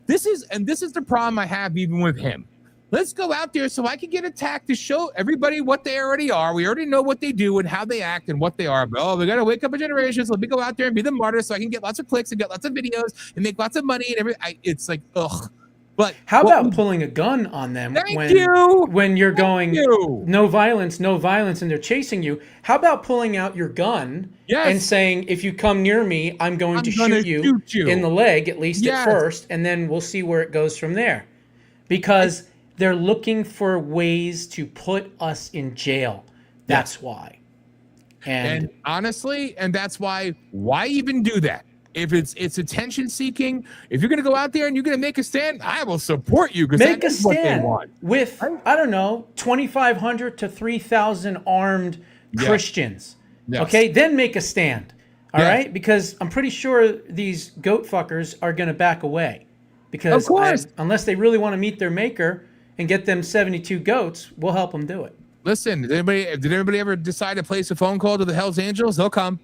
this is the problem I have even with him. Let's go out there so I can get attacked to show everybody what they already are. We already know what they do and how they act and what they are. But we got to wake up a generation. So let me go out there and be the martyr so I can get lots of clicks and get lots of videos and make lots of money and everything. It's like, ugh. But how about pulling a gun on them when you're going no violence, and they're chasing you? How about pulling out your gun and saying, if you come near me, I'm going to shoot you in the leg, at least at first, and then we'll see where it goes from there. Because they're looking for ways to put us in jail. That's why. And honestly, and that's why even do that? If it's attention seeking, if you're going to go out there and you're going to make a stand, I will support you because make a stand with, I don't know, 2,500 to 3,000 armed Christians. Yes. Okay, then make a stand. All right, because I'm pretty sure these goat fuckers are going to back away because unless they really want to meet their maker and get them 72 goats, we'll help them do it. Listen, did anybody ever decide to place a phone call to the Hells Angels? They'll come.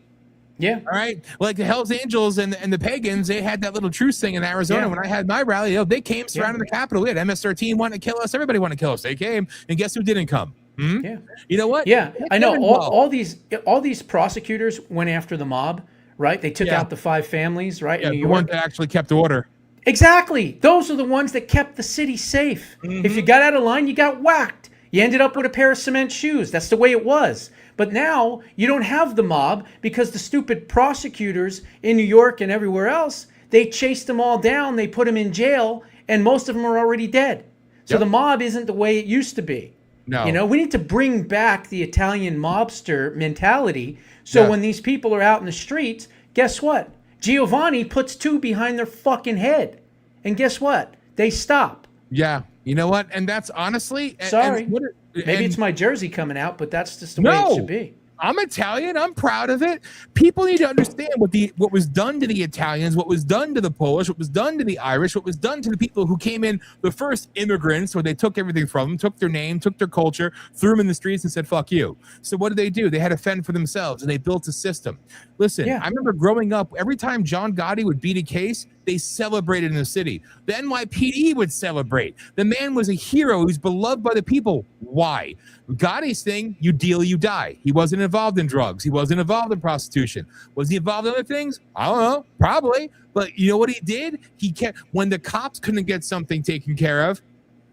Yeah. All right. Like the Hells Angels and the pagans, they had that little truce thing in Arizona. When I had my rally, they came surrounding the Capitol. We had MS-13 wanting to kill us. Everybody wanted to kill us. They came, and guess who didn't come? Yeah. You know what? Yeah, I know. All these prosecutors went after the mob, right? They took out the 5 families, right? Yeah, in New York. The ones that actually kept order. Exactly. Those are the ones that kept the city safe. If you got out of line, you got whacked. You ended up with a pair of cement shoes. That's the way it was. But now you don't have the mob because the stupid prosecutors in New York and everywhere else, they chased them all down. They put them in jail, and most of them are already dead. So the mob isn't the way it used to be. No. You know, we need to bring back the Italian mobster mentality. So when these people are out in the streets, guess what? Giovanni puts 2 behind their fucking head. And guess what? They stop. Yeah. You know what? And that's honestly... Sorry. Maybe it's my jersey coming out, but that's just the way it should be. I'm Italian. I'm proud of it. People need to understand what was done to the Italians, what was done to the Polish, what was done to the Irish, what was done to the people who came in, the first immigrants, where they took everything from them, took their name, took their culture, threw them in the streets and said, fuck you. So what did? They had to fend for themselves, and they built a system. Listen, I remember growing up, every time John Gotti would beat a case, they celebrated in the city. The NYPD would celebrate. The man was a hero. He was beloved by the people. Why? Gotti's thing, you deal, you die. He wasn't involved in drugs. He wasn't involved in prostitution. Was he involved in other things? I don't know. Probably. But you know what he did? He kept, when the cops couldn't get something taken care of,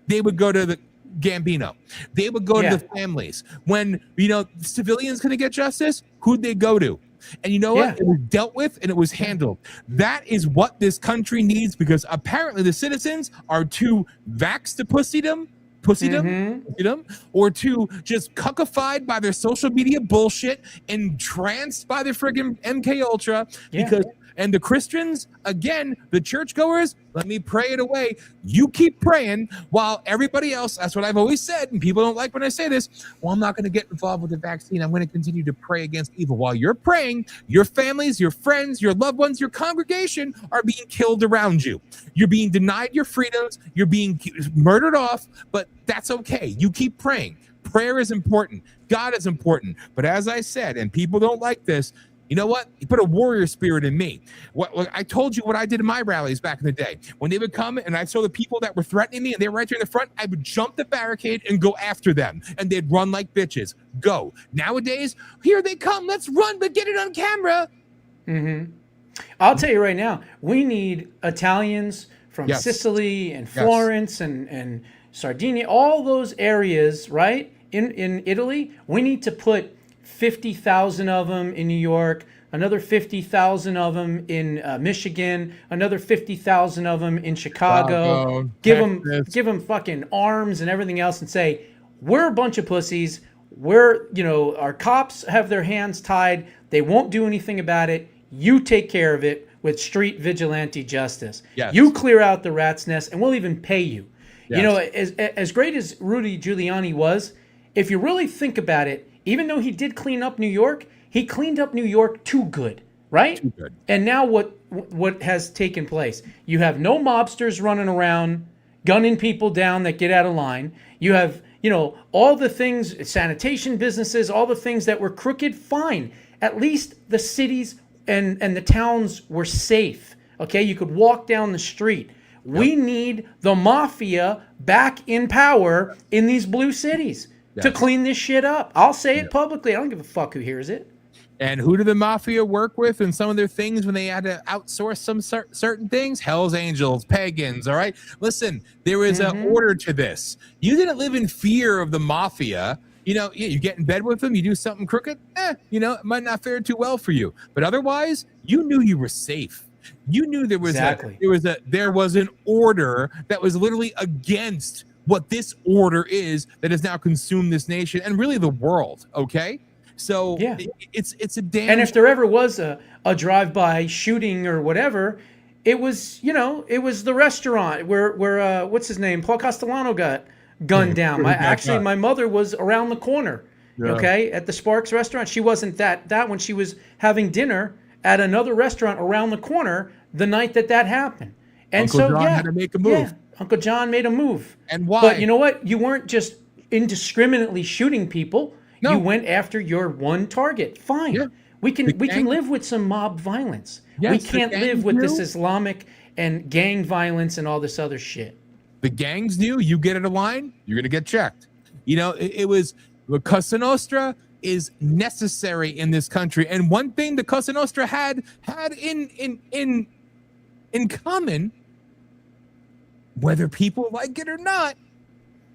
they would go to the Gambino. They would go to the families. When, civilians couldn't get justice, who'd they go to? And you know what? It was dealt with and it was handled. That is what this country needs, because apparently the citizens are too vaxxed to pussydom, or too just cuckified by their social media bullshit, entranced by the friggin' MK Ultra, because and the Christians, again, the churchgoers, let me pray it away. You keep praying while everybody else, that's what I've always said, and people don't like when I say this, well, I'm not going to get involved with the vaccine. I'm going to continue to pray against evil. While you're praying, your families, your friends, your loved ones, your congregation are being killed around you. You're being denied your freedoms. You're being murdered off, but that's okay. You keep praying. Prayer is important. God is important. But as I said, and people don't like this, you know what? You put a warrior spirit in me. I told you what I did in my rallies back in the day. When they would come and I saw the people that were threatening me and they were right there in the front, I would jump the barricade and go after them. And they'd run like bitches. Go. Nowadays, here they come. Let's run, but get it on camera. I'll tell you right now, we need Italians from Sicily and Florence and Sardinia, all those areas, right? In Italy, we need to put 50,000 of them in New York, another 50,000 of them in Michigan, another 50,000 of them in Chicago. Give them fucking arms and everything else, and say, we're a bunch of pussies. Our cops have their hands tied. They won't do anything about it. You take care of it with street vigilante justice. You clear out the rat's nest, and we'll even pay you. As great as Rudy Giuliani was, if you really think about it, even though he did clean up New York, he cleaned up New York too good, right? Too good. And now what has taken place? You have no mobsters running around, gunning people down that get out of line. You have, all the things, sanitation businesses, all the things that were crooked, fine. at least the cities and the towns were safe. Okay, you could walk down the street. We need the mafia back in power in these blue cities to clean this shit up. I'll say it publicly. I don't give a fuck who hears it. And who did the mafia work with in some of their things when they had to outsource some certain things? Hell's Angels, pagans, all right? Listen, there was an order to this. You didn't live in fear of the mafia. You know, you get in bed with them, you do something crooked, you know, it might not fare too well for you. But otherwise, you knew you were safe. You knew there was there was an order that was literally against what this order is that has now consumed this nation and really the world, okay? So it's a damn. And if there ever was a drive-by shooting or whatever, it was, you know, it was the restaurant where what's his name, Paul Castellano got gunned down. My mother was around the corner, okay, at the Sparks restaurant. She wasn't that when she was having dinner at another restaurant around the corner the night that happened. And Uncle John had to make a move. Yeah, Uncle John made a move. And why? But you know what? You weren't just indiscriminately shooting people. No. You went after your one target. Fine. Yeah. We can live with some mob violence. Yes, we can't live with this Islamic and gang violence and all this other shit. The gangs knew you get in a line, you're going to get checked. You know, it was the Cosa Nostra is necessary in this country. And one thing the Cosa Nostra had in common, whether people like it or not,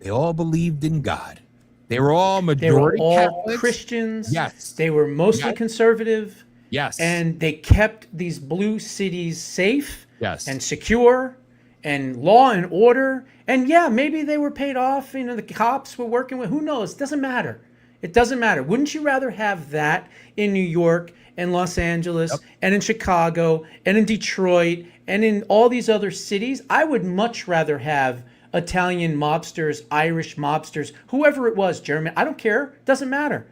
they all believed in God. They were all majority Catholics. Christians. Yes. They were mostly conservative. Yes. And they kept these blue cities safe and secure and law and order. And yeah, maybe they were paid off. You know, the cops were working with, who knows? It doesn't matter. It doesn't matter. Wouldn't you rather have that in New York and Los Angeles and in Chicago and in Detroit and in all these other cities? I would much rather have Italian mobsters, Irish mobsters, whoever it was, German, I don't care. Doesn't matter.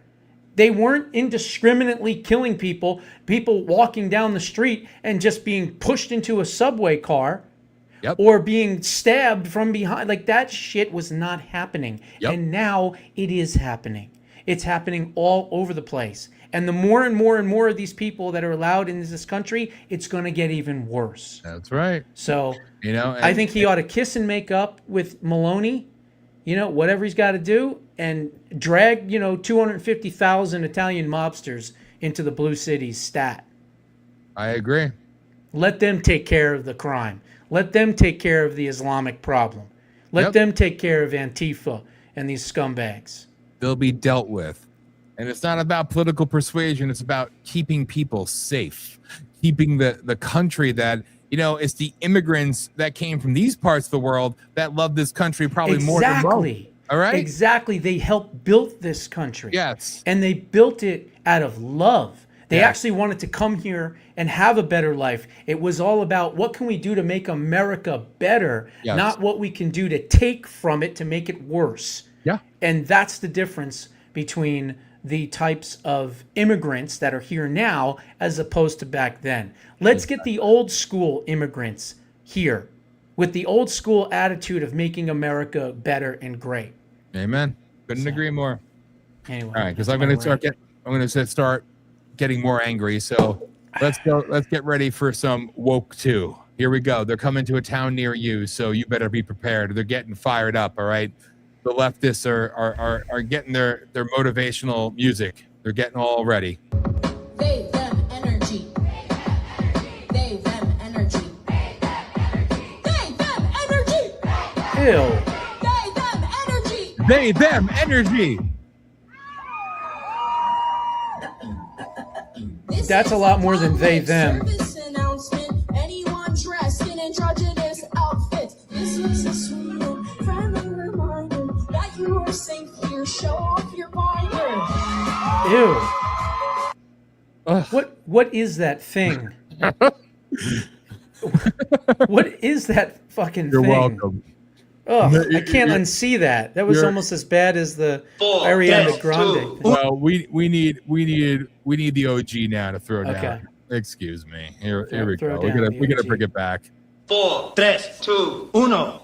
They weren't indiscriminately killing people walking down the street and just being pushed into a subway car or being stabbed from behind. Like, that shit was not happening. And now it is happening. It's happening all over the place. And the more and more and more of these people that are allowed in this country, it's going to get even worse. That's right. So, you know, I think he ought to kiss and make up with Maloney, you know, whatever he's got to do, and drag, you know, 250,000 Italian mobsters into the Blue Cities stat. I agree. Let them take care of the crime. Let them take care of the Islamic problem. Let them take care of Antifa and these scumbags. They'll be dealt with. And it's not about political persuasion. It's about keeping people safe, keeping the country that, you know, it's the immigrants that came from these parts of the world that love this country probably more than most. All right? Exactly. They helped build this country. Yes. And they built it out of love. They actually wanted to come here and have a better life. It was all about what can we do to make America better, not what we can do to take from it to make it worse. Yeah. And that's the difference between the types of immigrants that are here now as opposed to back then. Let's get the old school immigrants here with the old school attitude of making America better and great. Amen. Couldn't agree more. Anyway. All right, because I'm going to start getting more angry. So let's get ready for some woke 2. Here we go. They're coming to a town near you, so you better be prepared. They're getting fired up, all right? The leftists are getting their motivational music. They're getting all ready. They, them, energy. They, them, energy. They, them, energy. Ew. They, them, energy. They, them, energy. That's a lot more than they, them. Anyone dressed in androgynous outfits. This looks a sweet and friendly reminder that you are safe here. Show off your binder. Ew. What is that thing? What is that fucking You're thing? welcome. Oh, I can't unsee that. That was almost as bad as the Ariana Grande. Well, we need the OG now to throw down. Excuse me. Here we go. We're gonna bring it back. 4, 3, 2, 1.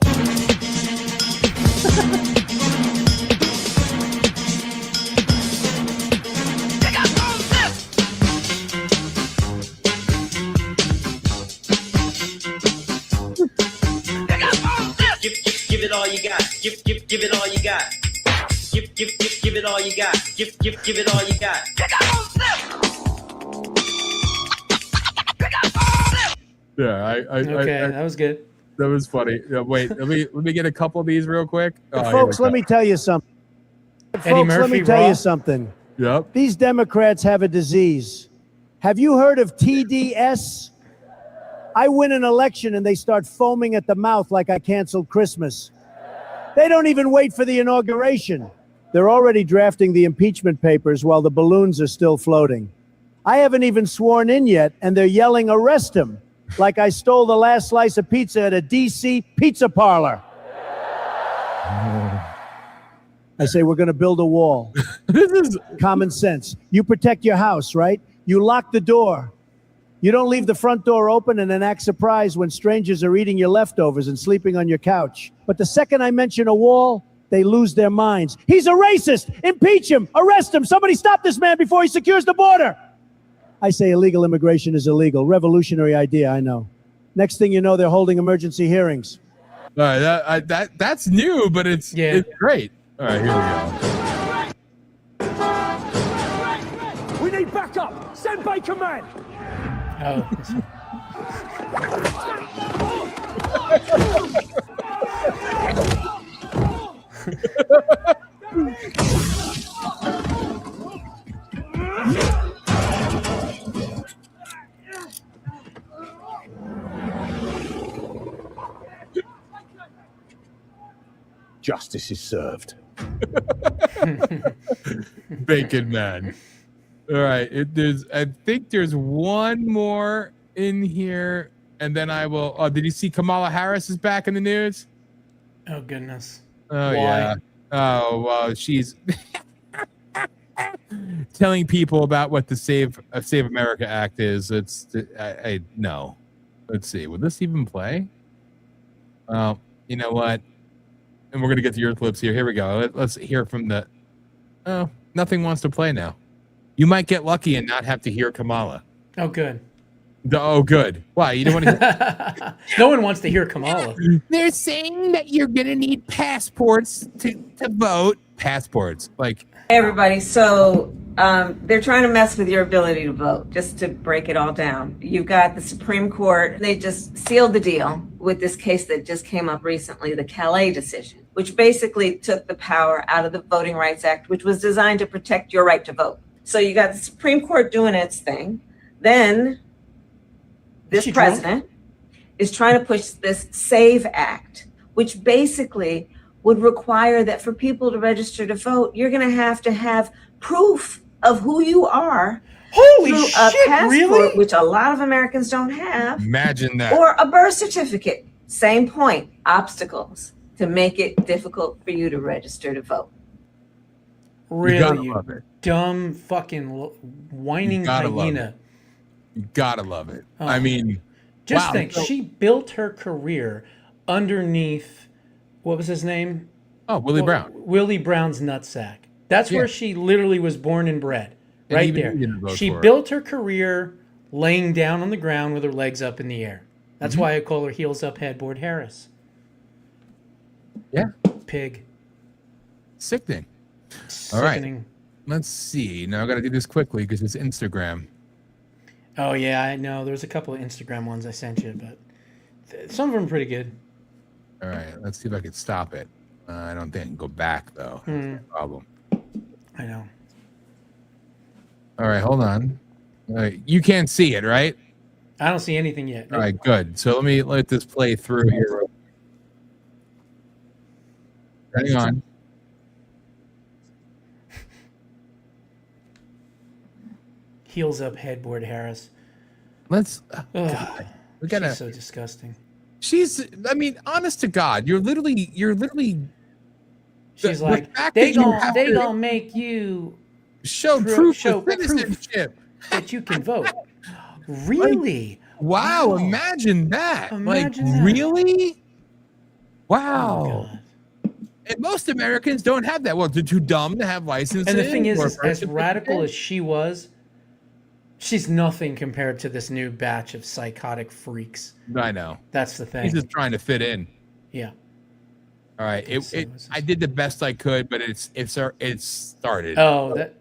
give it all you got. Give it all you got. Give it all you got. Yeah, Okay, that was good. That was funny. Wait, let me get a couple of these real quick. Oh, Folks, let me tell you something. Eddie Murphy, let me tell Raw. you something. Yep. These Democrats have a disease. Have you heard of TDS? I win an election and they start foaming at the mouth like I canceled Christmas. They don't even wait for the inauguration. They're already drafting the impeachment papers while the balloons are still floating. I haven't even sworn in yet, and they're yelling, arrest him, like I stole the last slice of pizza at a DC pizza parlor. I say, we're going to build a wall. This is common sense. You protect your house, right? You lock the door. You don't leave the front door open and then act surprised when strangers are eating your leftovers and sleeping on your couch. But the second I mention a wall, they lose their minds. He's a racist. Impeach him. Arrest him. Somebody stop this man before he secures the border. I say illegal immigration is illegal. Revolutionary idea, I know. Next thing you know, they're holding emergency hearings. All right, that's new, but it's great. All right, here we go. We need backup. Send by command. Oh. Justice is served. Bacon Man. All right, I think there's one more in here, and then I will. Oh, did you see Kamala Harris is back in the news? Oh goodness. Oh Why? yeah. Oh well, she's telling people about what the Save America Act is. It's I no. Let's see. Will this even play? You know what? And we're gonna get to your clips here. Here we go. Let's hear from the. Oh, nothing wants to play now. You might get lucky and not have to hear Kamala. Oh, good. Oh, good. Why? You don't want to hear? No one wants to hear Kamala. They're saying that you're going to need passports to vote. Passports. Like. Hey, everybody. So they're trying to mess with your ability to vote, just to break it all down. You've got the Supreme Court. They just sealed the deal with this case that just came up recently, the Calais decision, which basically took the power out of the Voting Rights Act, which was designed to protect your right to vote. So you got the Supreme Court doing its thing. Then this president is trying to push this SAVE Act, which basically would require that for people to register to vote, you're going to have proof of who you are. Holy through shit, a passport, really? which a lot of Americans don't have. Imagine that. Or a birth certificate. Same point. Obstacles to make it difficult for you to register to vote. Really, you dumb fucking whining hyena. You gotta love it. Oh. I mean, just wow. think, she built her career underneath, what was his name? Oh, Willie Brown. Willie Brown's nutsack. That's where she literally was born and bred. And Right even there. he didn't vote She for it. built her career laying down on the ground with her legs up in the air. That's why I call her heels up headboard Harris. Yeah. Pig. Sickening. All right. Sickening. Let's see. Now I got to do this quickly because it's Instagram. Oh, yeah, I know. There's a couple of Instagram ones I sent you, but some of them are pretty good. All right. Let's see if I can stop it. I don't think I can go back, though. That's the problem. I know. All right. Hold on. All right, you can't see it, right? I don't see anything yet. All right. Good. So let me let this play through here. Hang on. Heels up headboard Harris. Let's. God, we gotta. she's so disgusting. She's. I mean, honest to God, you're literally. She's the like, fact they that you gonna have they to gonna make you show proof of citizenship that you can vote. Really? Wow! Imagine that. Imagine like that. really? Oh, Wow. And most Americans don't have that. Well, they're too dumb to have licenses. And the thing or is birth as radical certificate. as she was, she's nothing compared to this new batch of psychotic freaks. I know. That's the thing. He's just trying to fit in. Yeah. All right. I did the best I could, but it's started. Oh, that.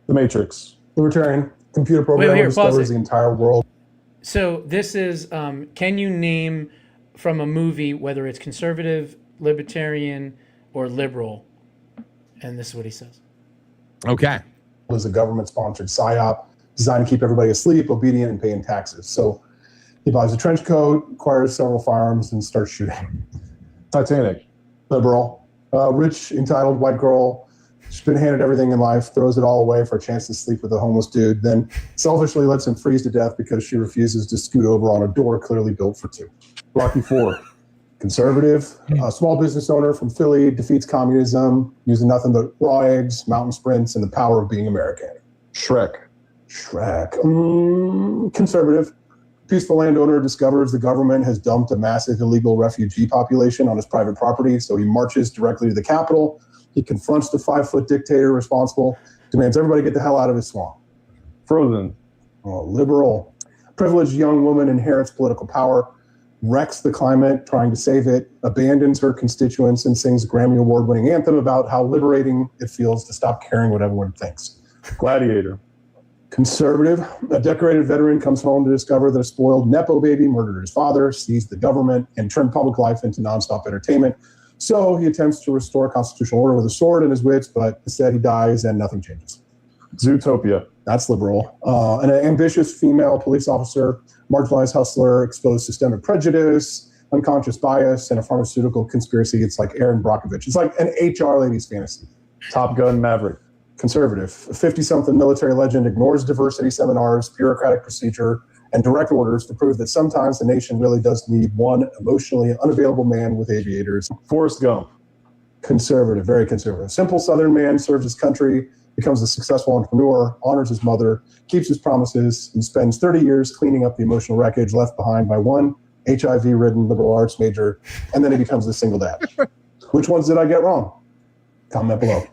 The Matrix. Libertarian computer programmer discovers the entire world. So this is, can you name from a movie, whether it's conservative, libertarian, or liberal? And this is what he says. Okay. It was a government-sponsored PSY-OP designed to keep everybody asleep, obedient, and paying taxes. So he buys a trench coat, acquires several firearms, and starts shooting. Titanic. Liberal. Rich, entitled white girl. She's been handed everything in life, throws it all away for a chance to sleep with a homeless dude, then selfishly lets him freeze to death because she refuses to scoot over on a door clearly built for two. Rocky IV. Conservative, a small business owner from Philly, defeats communism, using nothing but raw eggs, mountain sprints, and the power of being American. Shrek. Conservative. Peaceful landowner discovers the government has dumped a massive illegal refugee population on his private property, so he marches directly to the Capitol. He confronts the 5-foot dictator responsible, demands everybody get the hell out of his swamp. Frozen. Liberal. Privileged young woman inherits political power, wrecks the climate trying to save it, abandons her constituents, and sings a Grammy Award-winning anthem about how liberating it feels to stop caring what everyone thinks. Gladiator. Conservative. A decorated veteran comes home to discover that a spoiled Nepo baby murdered his father, seized the government, and turned public life into nonstop entertainment. So he attempts to restore constitutional order with a sword and his wits, but instead he dies and nothing changes. Zootopia. That's liberal. An ambitious female police officer, marginalized hustler, exposed systemic prejudice, unconscious bias, and a pharmaceutical conspiracy. It's like Erin Brockovich. It's like an HR lady's fantasy. Top Gun Maverick. Conservative. A 50-something military legend ignores diversity seminars, bureaucratic procedure, and direct orders to prove that sometimes the nation really does need one emotionally unavailable man with aviators. Forrest Gump. Conservative, very conservative. Simple Southern man serves his country, becomes a successful entrepreneur, honors his mother, keeps his promises, and spends 30 years cleaning up the emotional wreckage left behind by one HIV-ridden liberal arts major, and then he becomes a single dad. Which ones did I get wrong? Comment below.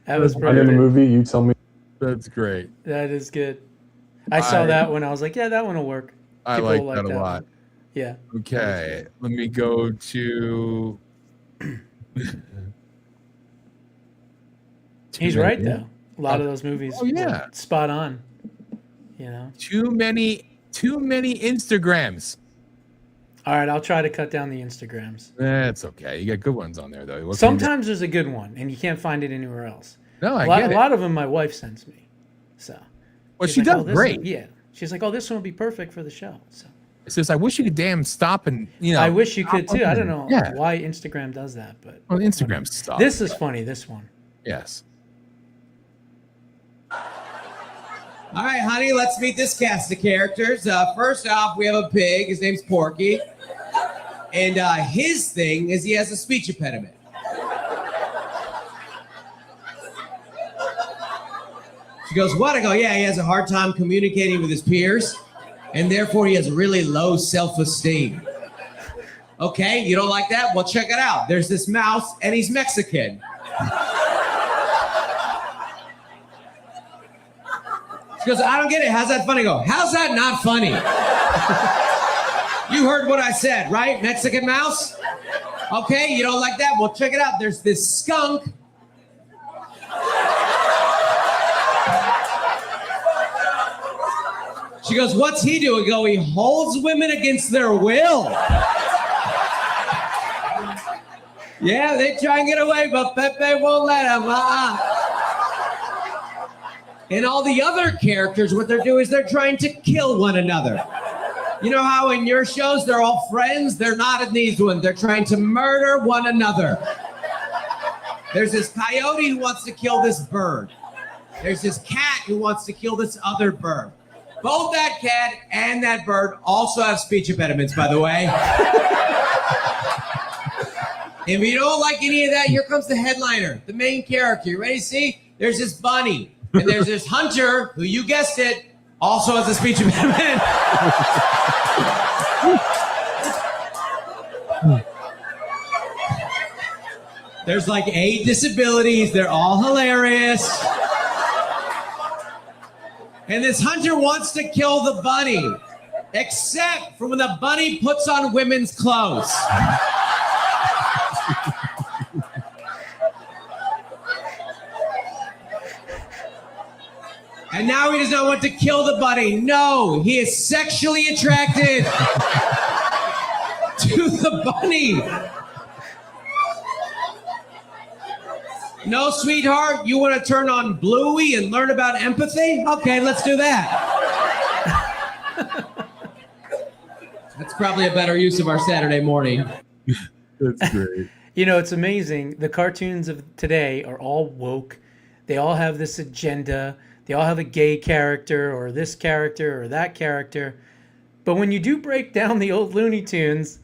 That was I'm in the movie, you tell me. That's great. That is good. I saw that one. I was like, yeah, that one will work. I like that a lot. One. Yeah. Okay. Let me go to... He's right, though. A lot of those movies were spot on. You know? Too many Instagrams. All right, I'll try to cut down the Instagrams. That's okay. You got good ones on there, though. Sometimes there's a good one, and you can't find it anywhere else. No, I get it. A lot of them my wife sends me. So... Well, she does great. Yeah. She's like, oh, this one would be perfect for the show. So it says, I wish you could damn stop and, I wish you could too. I don't know why Instagram does that, but. Well, Instagram stops. This is funny, this one. Yes. All right, honey, let's meet this cast of characters. First off, we have a pig. His name's Porky. And his thing is he has a speech impediment. She goes, what? I go, yeah, he has a hard time communicating with his peers, and therefore he has really low self-esteem. Okay, you don't like that? Well, check it out. There's this mouse, and he's Mexican. She goes, I don't get it. How's that funny? I go, how's that not funny? You heard what I said, right? Mexican mouse? Okay, you don't like that? Well, check it out. There's this skunk. She goes, what's he doing? I go, he holds women against their will. Yeah, they try and get away, but Pepe won't let them. And all the other characters, what they're doing is they're trying to kill one another. You know how in your shows they're all friends? They're not in these ones. They're trying to murder one another. There's this coyote who wants to kill this bird. There's this cat who wants to kill this other bird. Both that cat and that bird also have speech impediments, by the way. If you don't like any of that, here comes the headliner, the main character. You ready to see? There's this bunny, and there's this hunter, who you guessed it, also has a speech impediment. There's like 8 disabilities. They're all hilarious. And this hunter wants to kill the bunny, except for when the bunny puts on women's clothes. And now he does not want to kill the bunny. No, he is sexually attracted to the bunny. No, sweetheart, you want to turn on Bluey and learn about empathy? Okay, let's do that. That's probably a better use of our Saturday morning. That's great. You know, it's amazing. The cartoons of today are all woke. They all have this agenda. They all have a gay character or this character or that character. But when you do break down the old Looney Tunes,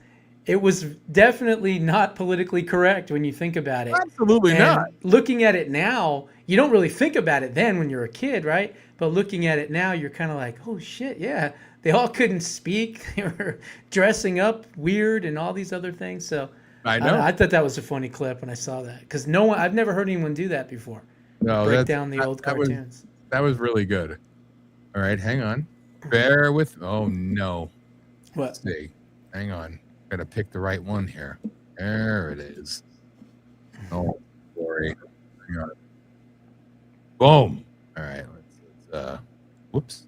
it was definitely not politically correct when you think about it. Absolutely not. Looking at it now, you don't really think about it then when you're a kid, right? But looking at it now, you're kind of like, oh shit, yeah. They all couldn't speak. They were dressing up weird and all these other things. So I know. I thought that was a funny clip when I saw that, because I've never heard anyone do that before. No, break down the old cartoons. That was really good. All right, hang on. Bear with. Oh no. What? Let's see. Hang on. Gotta pick the right one here. There it is. Oh, sorry. Hang on. Boom. All right. Let's whoops.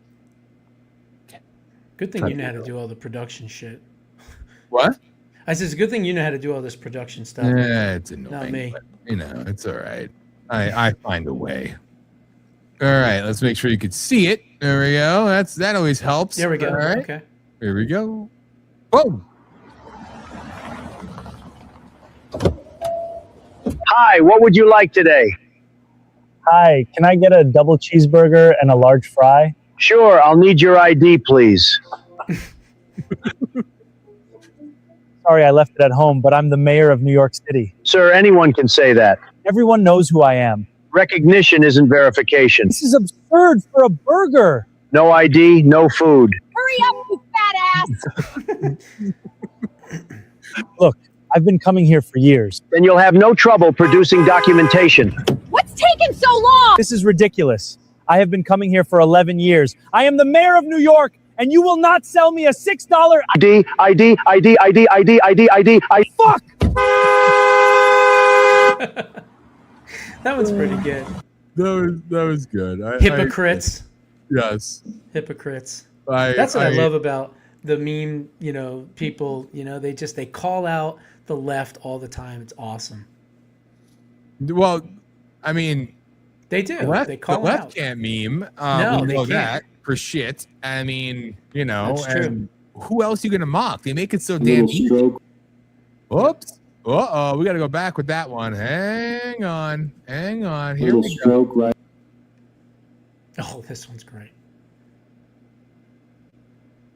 Good thing you know how to do all the production shit. What? I said, it's a good thing you know how to do all this production stuff. Yeah, it's annoying. Not me. But, it's all right. I find a way. All right, let's make sure you can see it. There we go. That always helps. There we go. All right. Okay. Here we go. Boom. Hi, what would you like today? Hi, can I get a double cheeseburger and a large fry? Sure, I'll need your ID, please. Sorry, I left it at home, but I'm the mayor of New York City. Sir, anyone can say that. Everyone knows who I am. Recognition isn't verification. This is absurd for a burger. No ID, no food. Hurry up, you fat ass! Look, I've been coming here for years. Then you'll have no trouble producing documentation. What's taking so long? This is ridiculous. I have been coming here for 11 years. I am the mayor of New York, and you will not sell me a $6 ID. Fuck! That one's pretty good. That was good. Hypocrites. Yes. Hypocrites. That's what I love about the meme, people, they call out the left all the time. It's awesome. Well, I mean, they do. The They call the left out. can't meme. No, we they know can't. that for shit. I mean, That's true. and who else you gonna mock? They make it so damn easy. Whoops. Uh-oh, we gotta go back with that one. Hang on. Here we go. Right. Oh, this one's great.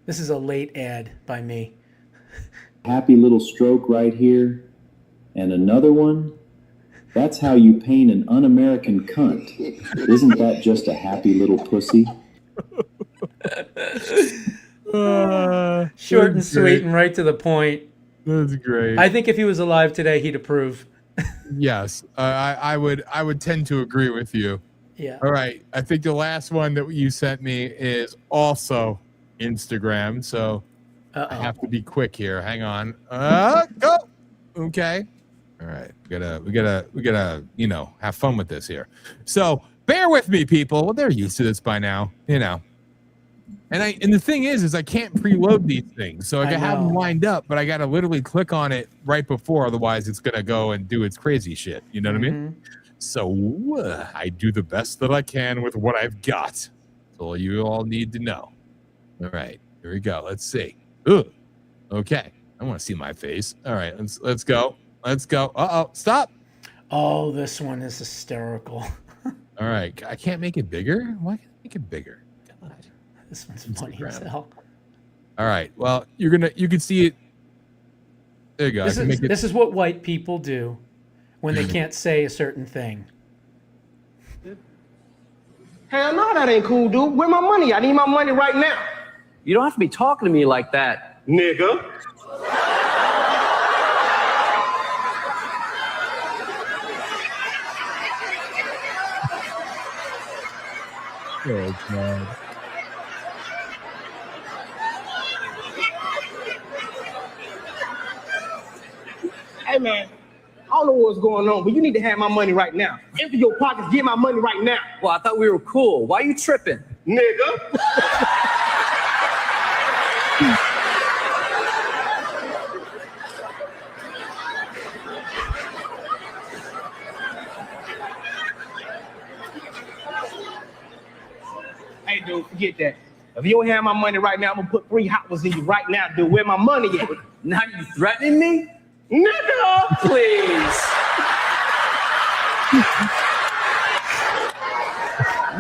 This is a late ad by me. Happy little stroke right here. And another one. That's how you paint an un-American cunt. Isn't that just a happy little pussy? Short and sweet and right to the point. That's great. I think if he was alive today, he'd approve. Yes, I would tend to agree with you. Yeah. All right. I think the last one that you sent me is also Instagram, so I have to be quick here. Hang on. Go. Okay. All right. We gotta have fun with this here. So bear with me, people. Well, they're used to this by now, And the thing is I can't preload these things, so I can have them lined up, but I gotta literally click on it right before, otherwise it's gonna go and do its crazy shit. You know what I mean? So I do the best that I can with what I've got. That's all you all need to know. All right, here we go. Let's see. Ugh. Okay, I want to see my face. All right, let's go. Let's go. Stop. Oh, this one is hysterical. All right, I can't make it bigger. Why can't I make it bigger? This one's funny as hell. All right. Well, you can see it. There you go. This is what white people do when they can't say a certain thing. Hell no, that ain't cool, dude. Where my money? I need my money right now. You don't have to be talking to me like that, nigga. Oh, God. Hey, man, I don't know what's going on, but you need to have my money right now. Empty your pockets, get my money right now. Well, I thought we were cool. Why you tripping? Nigga. Hey, dude, forget that. If you don't have my money right now, I'm gonna put 3 hot ones in you right now, dude. Where my money at? Now you threatening me? Nigga! Please.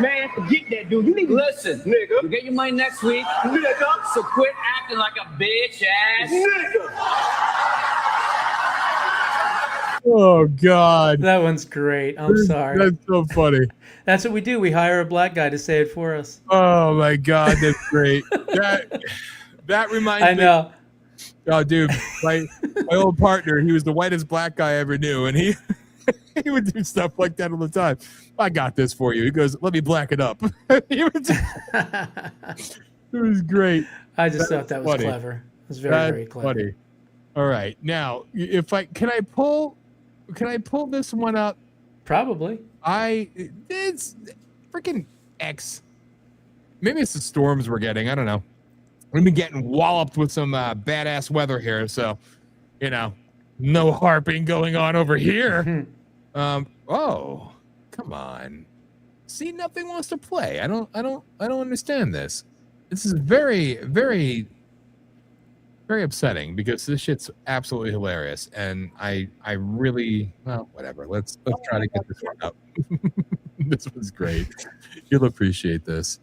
Man, forget that, dude. You need to Listen, nigga. You'll get your money next week. Nigga. So quit acting like a bitch ass. Nigga. Oh God, That one's great. I'm sorry. That's so funny. That's what we do. We hire a black guy to say it for us. Oh my God, that's great. That reminds me. I know. Oh, dude, my old partner, he was the whitest black guy I ever knew, and he would do stuff like that all the time. I got this for you. He goes, "Let me black it up." It was great. I just thought that was clever. It was very, very clever. Funny. All right, now if I can I pull this one up? Probably. It's freaking X. Maybe it's the storms we're getting. I don't know. We've been getting walloped with some badass weather here, so no harping going on over here. Oh, come on. See, nothing wants to play. I don't understand this. This is very, very, very upsetting because this shit's absolutely hilarious, and I really whatever. Let's try to get this one up. This was great. You'll appreciate this.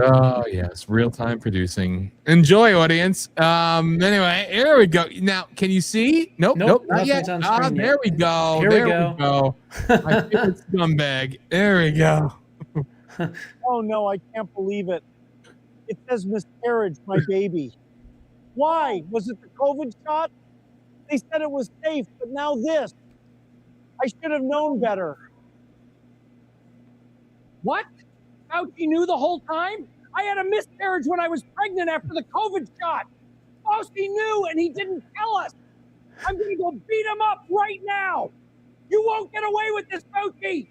Oh yes, real-time producing. Enjoy, audience. Anyway, here we go. Now, can you see? Nope, not yet. There we go. There we go. My favorite scumbag. There we go. Oh no, I can't believe it. It says miscarriage, my baby. Why? Was it the COVID shot? They said it was safe, but now this. I should have known better. What? Fauci knew the whole time? I had a miscarriage when I was pregnant after the COVID shot. Fauci knew and he didn't tell us. I'm going to go beat him up right now. You won't get away with this, Fauci.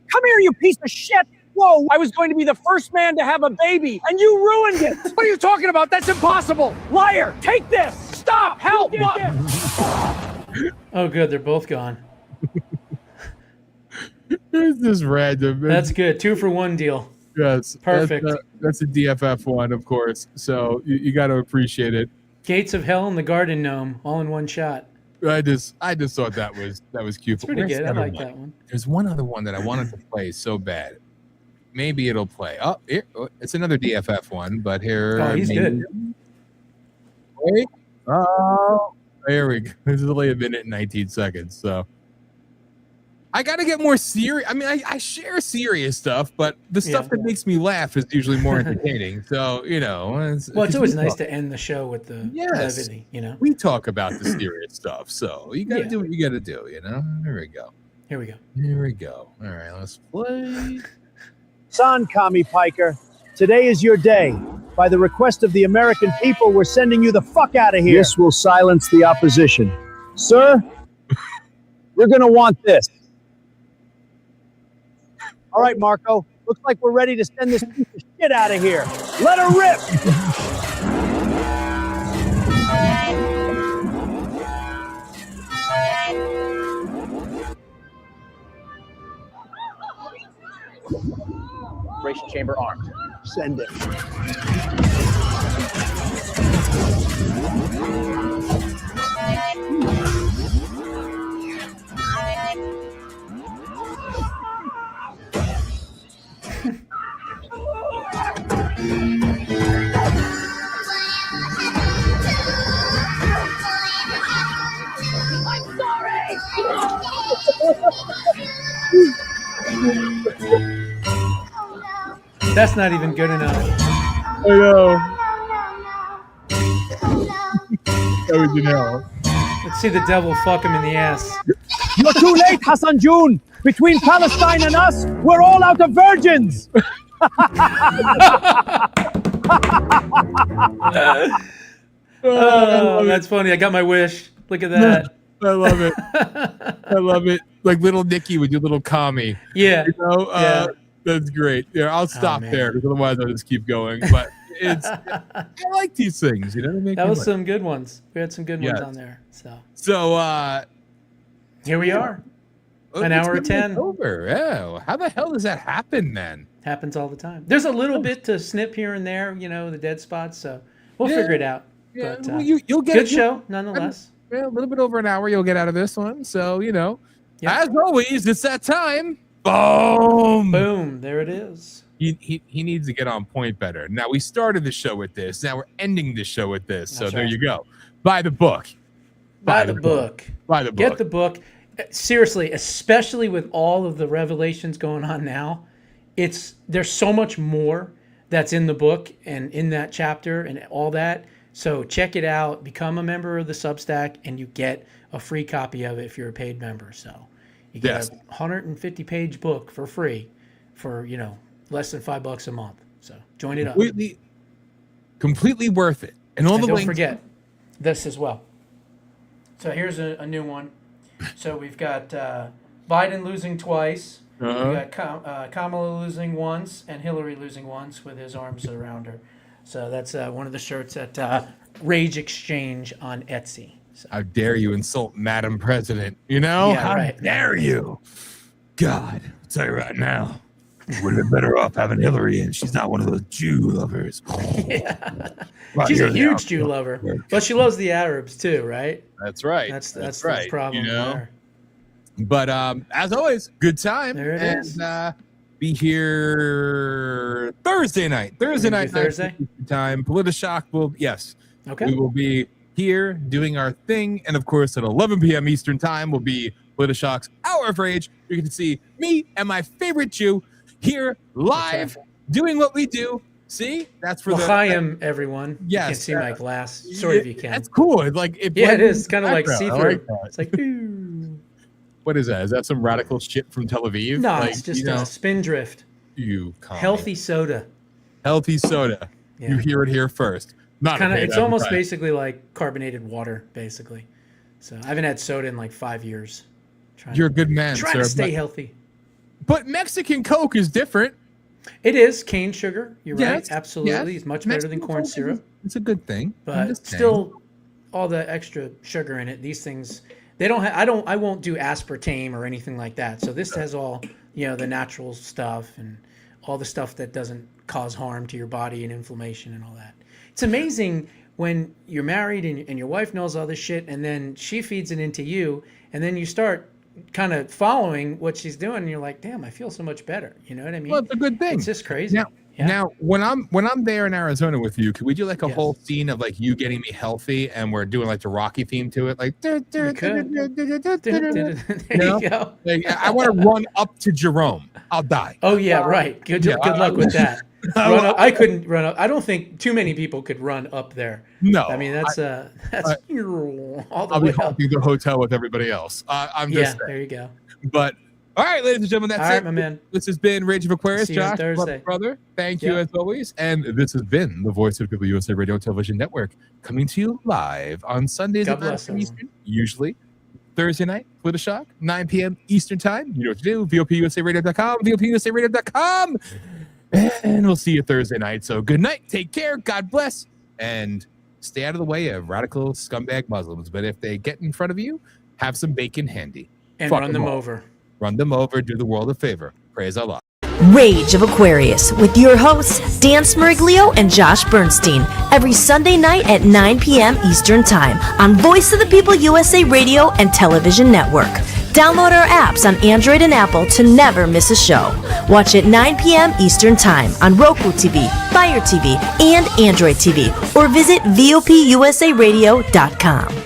Come here, you piece of shit. Whoa, I was going to be the first man to have a baby, and you ruined it. What are you talking about? That's impossible. Liar, take this. Stop, help. Oh, good. They're both gone. It's just random. That's good. 2-for-1 deal. Yes. Perfect. That's a DFF one, of course. So you got to appreciate it. Gates of Hell and the Garden Gnome, all in one shot. I just thought that was cute. It's pretty good. I like that one. There's one other one that I wanted to play so bad. Maybe it'll play. Oh, here, it's another DFF one, but here. Oh, he's good. Wait. Oh, there we go. This is only 1 minute and 19 seconds. So I got to get more serious. I mean, I share serious stuff, but the stuff that makes me laugh is usually more entertaining. So, it's always nice to end the show with the levity, We talk about the serious stuff. So you got to do what you got to do, Here we go. Here we go. Here we go. All right, let's play. San Kami Piker, today is your day. By the request of the American people, we're sending you the fuck out of here. This will silence the opposition. Sir, you're going to want this. All right, Marco. Looks like we're ready to send this piece of shit out of here. Let her rip! Ration chamber armed. Send it. I'm sorry. That's not even good enough. I know. That was an error. Let's see the devil fuck him in the ass. You're too late, Hassan June. Between Palestine and us, we're all out of virgins. Oh, that's funny. I got my wish. Look at that. I love it. I love it. Like little Nicky with your little commie. Yeah. You know, Yeah. that's great. Yeah, I'll stop man. there because otherwise I'll just keep going. But I like these things. You know, they make That me was laugh. some good ones. We had some good ones Yes. on there. So So here we are. An it's hour gonna be 10. over. Yeah. How the hell does that happen, man? Happens all the time. There's a little bit to snip here and there, you know, the dead spots. So we'll figure it out. Yeah, But, well, you'll get good show, nonetheless. Yeah, a little bit over an hour you'll get out of this one. So, you know, as always, it's that time. Boom. Boom. There it is. He needs to get on point better. Now, we started the show with this. Now we're ending the show with this. So That's there right. you go. Buy the book. Buy the book. Buy the book. Get the book. Seriously, especially with all of the revelations going on now, there's so much more that's in the book and in that chapter and all that. So check it out. Become a member of the Substack, and you get a free copy of it if you're a paid member. So you get a 150-page book for free for, you know, less than $5 a month. So join it up. Completely worth it. And all the don't links. forget this as well. So here's a new one. So we've got Biden losing twice. Uh-huh. We got Kamala losing once and Hillary losing once with his arms around her. So that's one of the shirts at Rage Exchange on Etsy. So. How dare you insult Madam President? You know? Yeah, How right. dare you? God, I'll tell you right now. You would have been better off having Hillary in. She's not one of those Jew lovers. Yeah. Right, She's you're a the huge outlaw. Jew lover. But she loves the Arabs too, right? That's right. That's right. the problem You know? there. But as always, good time. There it and, is. Be here Thursday night. Thursday We're gonna night. do Thursday? Time. Politishock will, yes. Okay. We will be here doing our thing. And of course, at 11 p.m. Eastern time will be Politishock's Hour of Rage. You can see me and my favorite Jew here live doing what we do. See? That's for the L'chaim, everyone. Yes, You can't see my glass. Sorry if you can. That's cool. It's like it Yeah, it blends is. It's kind of like background. I see-through. like that. It's like, ooh. What is that? Is that some radical shit from Tel Aviv? No, Like, it's just you know, a spindrift. you commie. Healthy soda. Healthy soda. Yeah. You hear it here first. Not Kind of. a paid It's almost advertisement. basically like carbonated water, basically. So I haven't had soda in like 5 years. You're a good man, Trying sir. to stay but- healthy. But Mexican Coke is different. It is cane sugar. You're Yes, right. Absolutely. yes. It's much better than Mexican corn Coke is- syrup. It's a good thing. I'm But just saying. still, all the extra sugar in it. These things, they don't. I won't do aspartame or anything like that. So this has all, you know, the natural stuff and all the stuff that doesn't cause harm to your body and inflammation and all that. It's amazing when you're married and your wife knows all this shit, and then she feeds it into you, and then you start kind of following what she's doing, and you're like, damn, I feel so much better. You know what I mean? Well, it's a good thing. It's just crazy. Now, when I'm there in Arizona with you, could we do like a whole scene of like you getting me healthy, and we're doing like the Rocky theme to it, like There you know? you go. Like, I want to run up to Jerome. I'll die. Oh yeah, right. Good luck with that. I couldn't run up. I don't think too many people could run up there. No, I mean that's all the I'll be way up. haunting the hotel with everybody else. I'm just saying. There you go. But all right, ladies and gentlemen, that's All it. right, my man. This has been Rage of Aquarius. See you on Josh, Thursday. brother, thank you Yep. as always. And this has been the voice of the U.S.A. Radio and Television Network, coming to you live on Sundays God at 9 bless p.m. everyone. Eastern, usually Thursday night, Politishock, 9 p.m. Eastern time. You know what to do, VOPUSARadio.com, VOPUSARadio.com. And we'll see you Thursday night. So good night, take care, God bless, and stay out of the way of radical scumbag Muslims. But if they get in front of you, have some bacon handy. And Fuck run them all. over. Run them over, do the world a favor. Praise Allah. Rage of Aquarius with your hosts Dan Smeriglio and Josh Bernstein every Sunday night at 9 p.m. Eastern Time on Voice of the People USA Radio and Television Network. Download our apps on Android and Apple to never miss a show. Watch at 9 p.m. Eastern Time on Roku TV, Fire TV, and Android TV, or visit VOPUSARadio.com.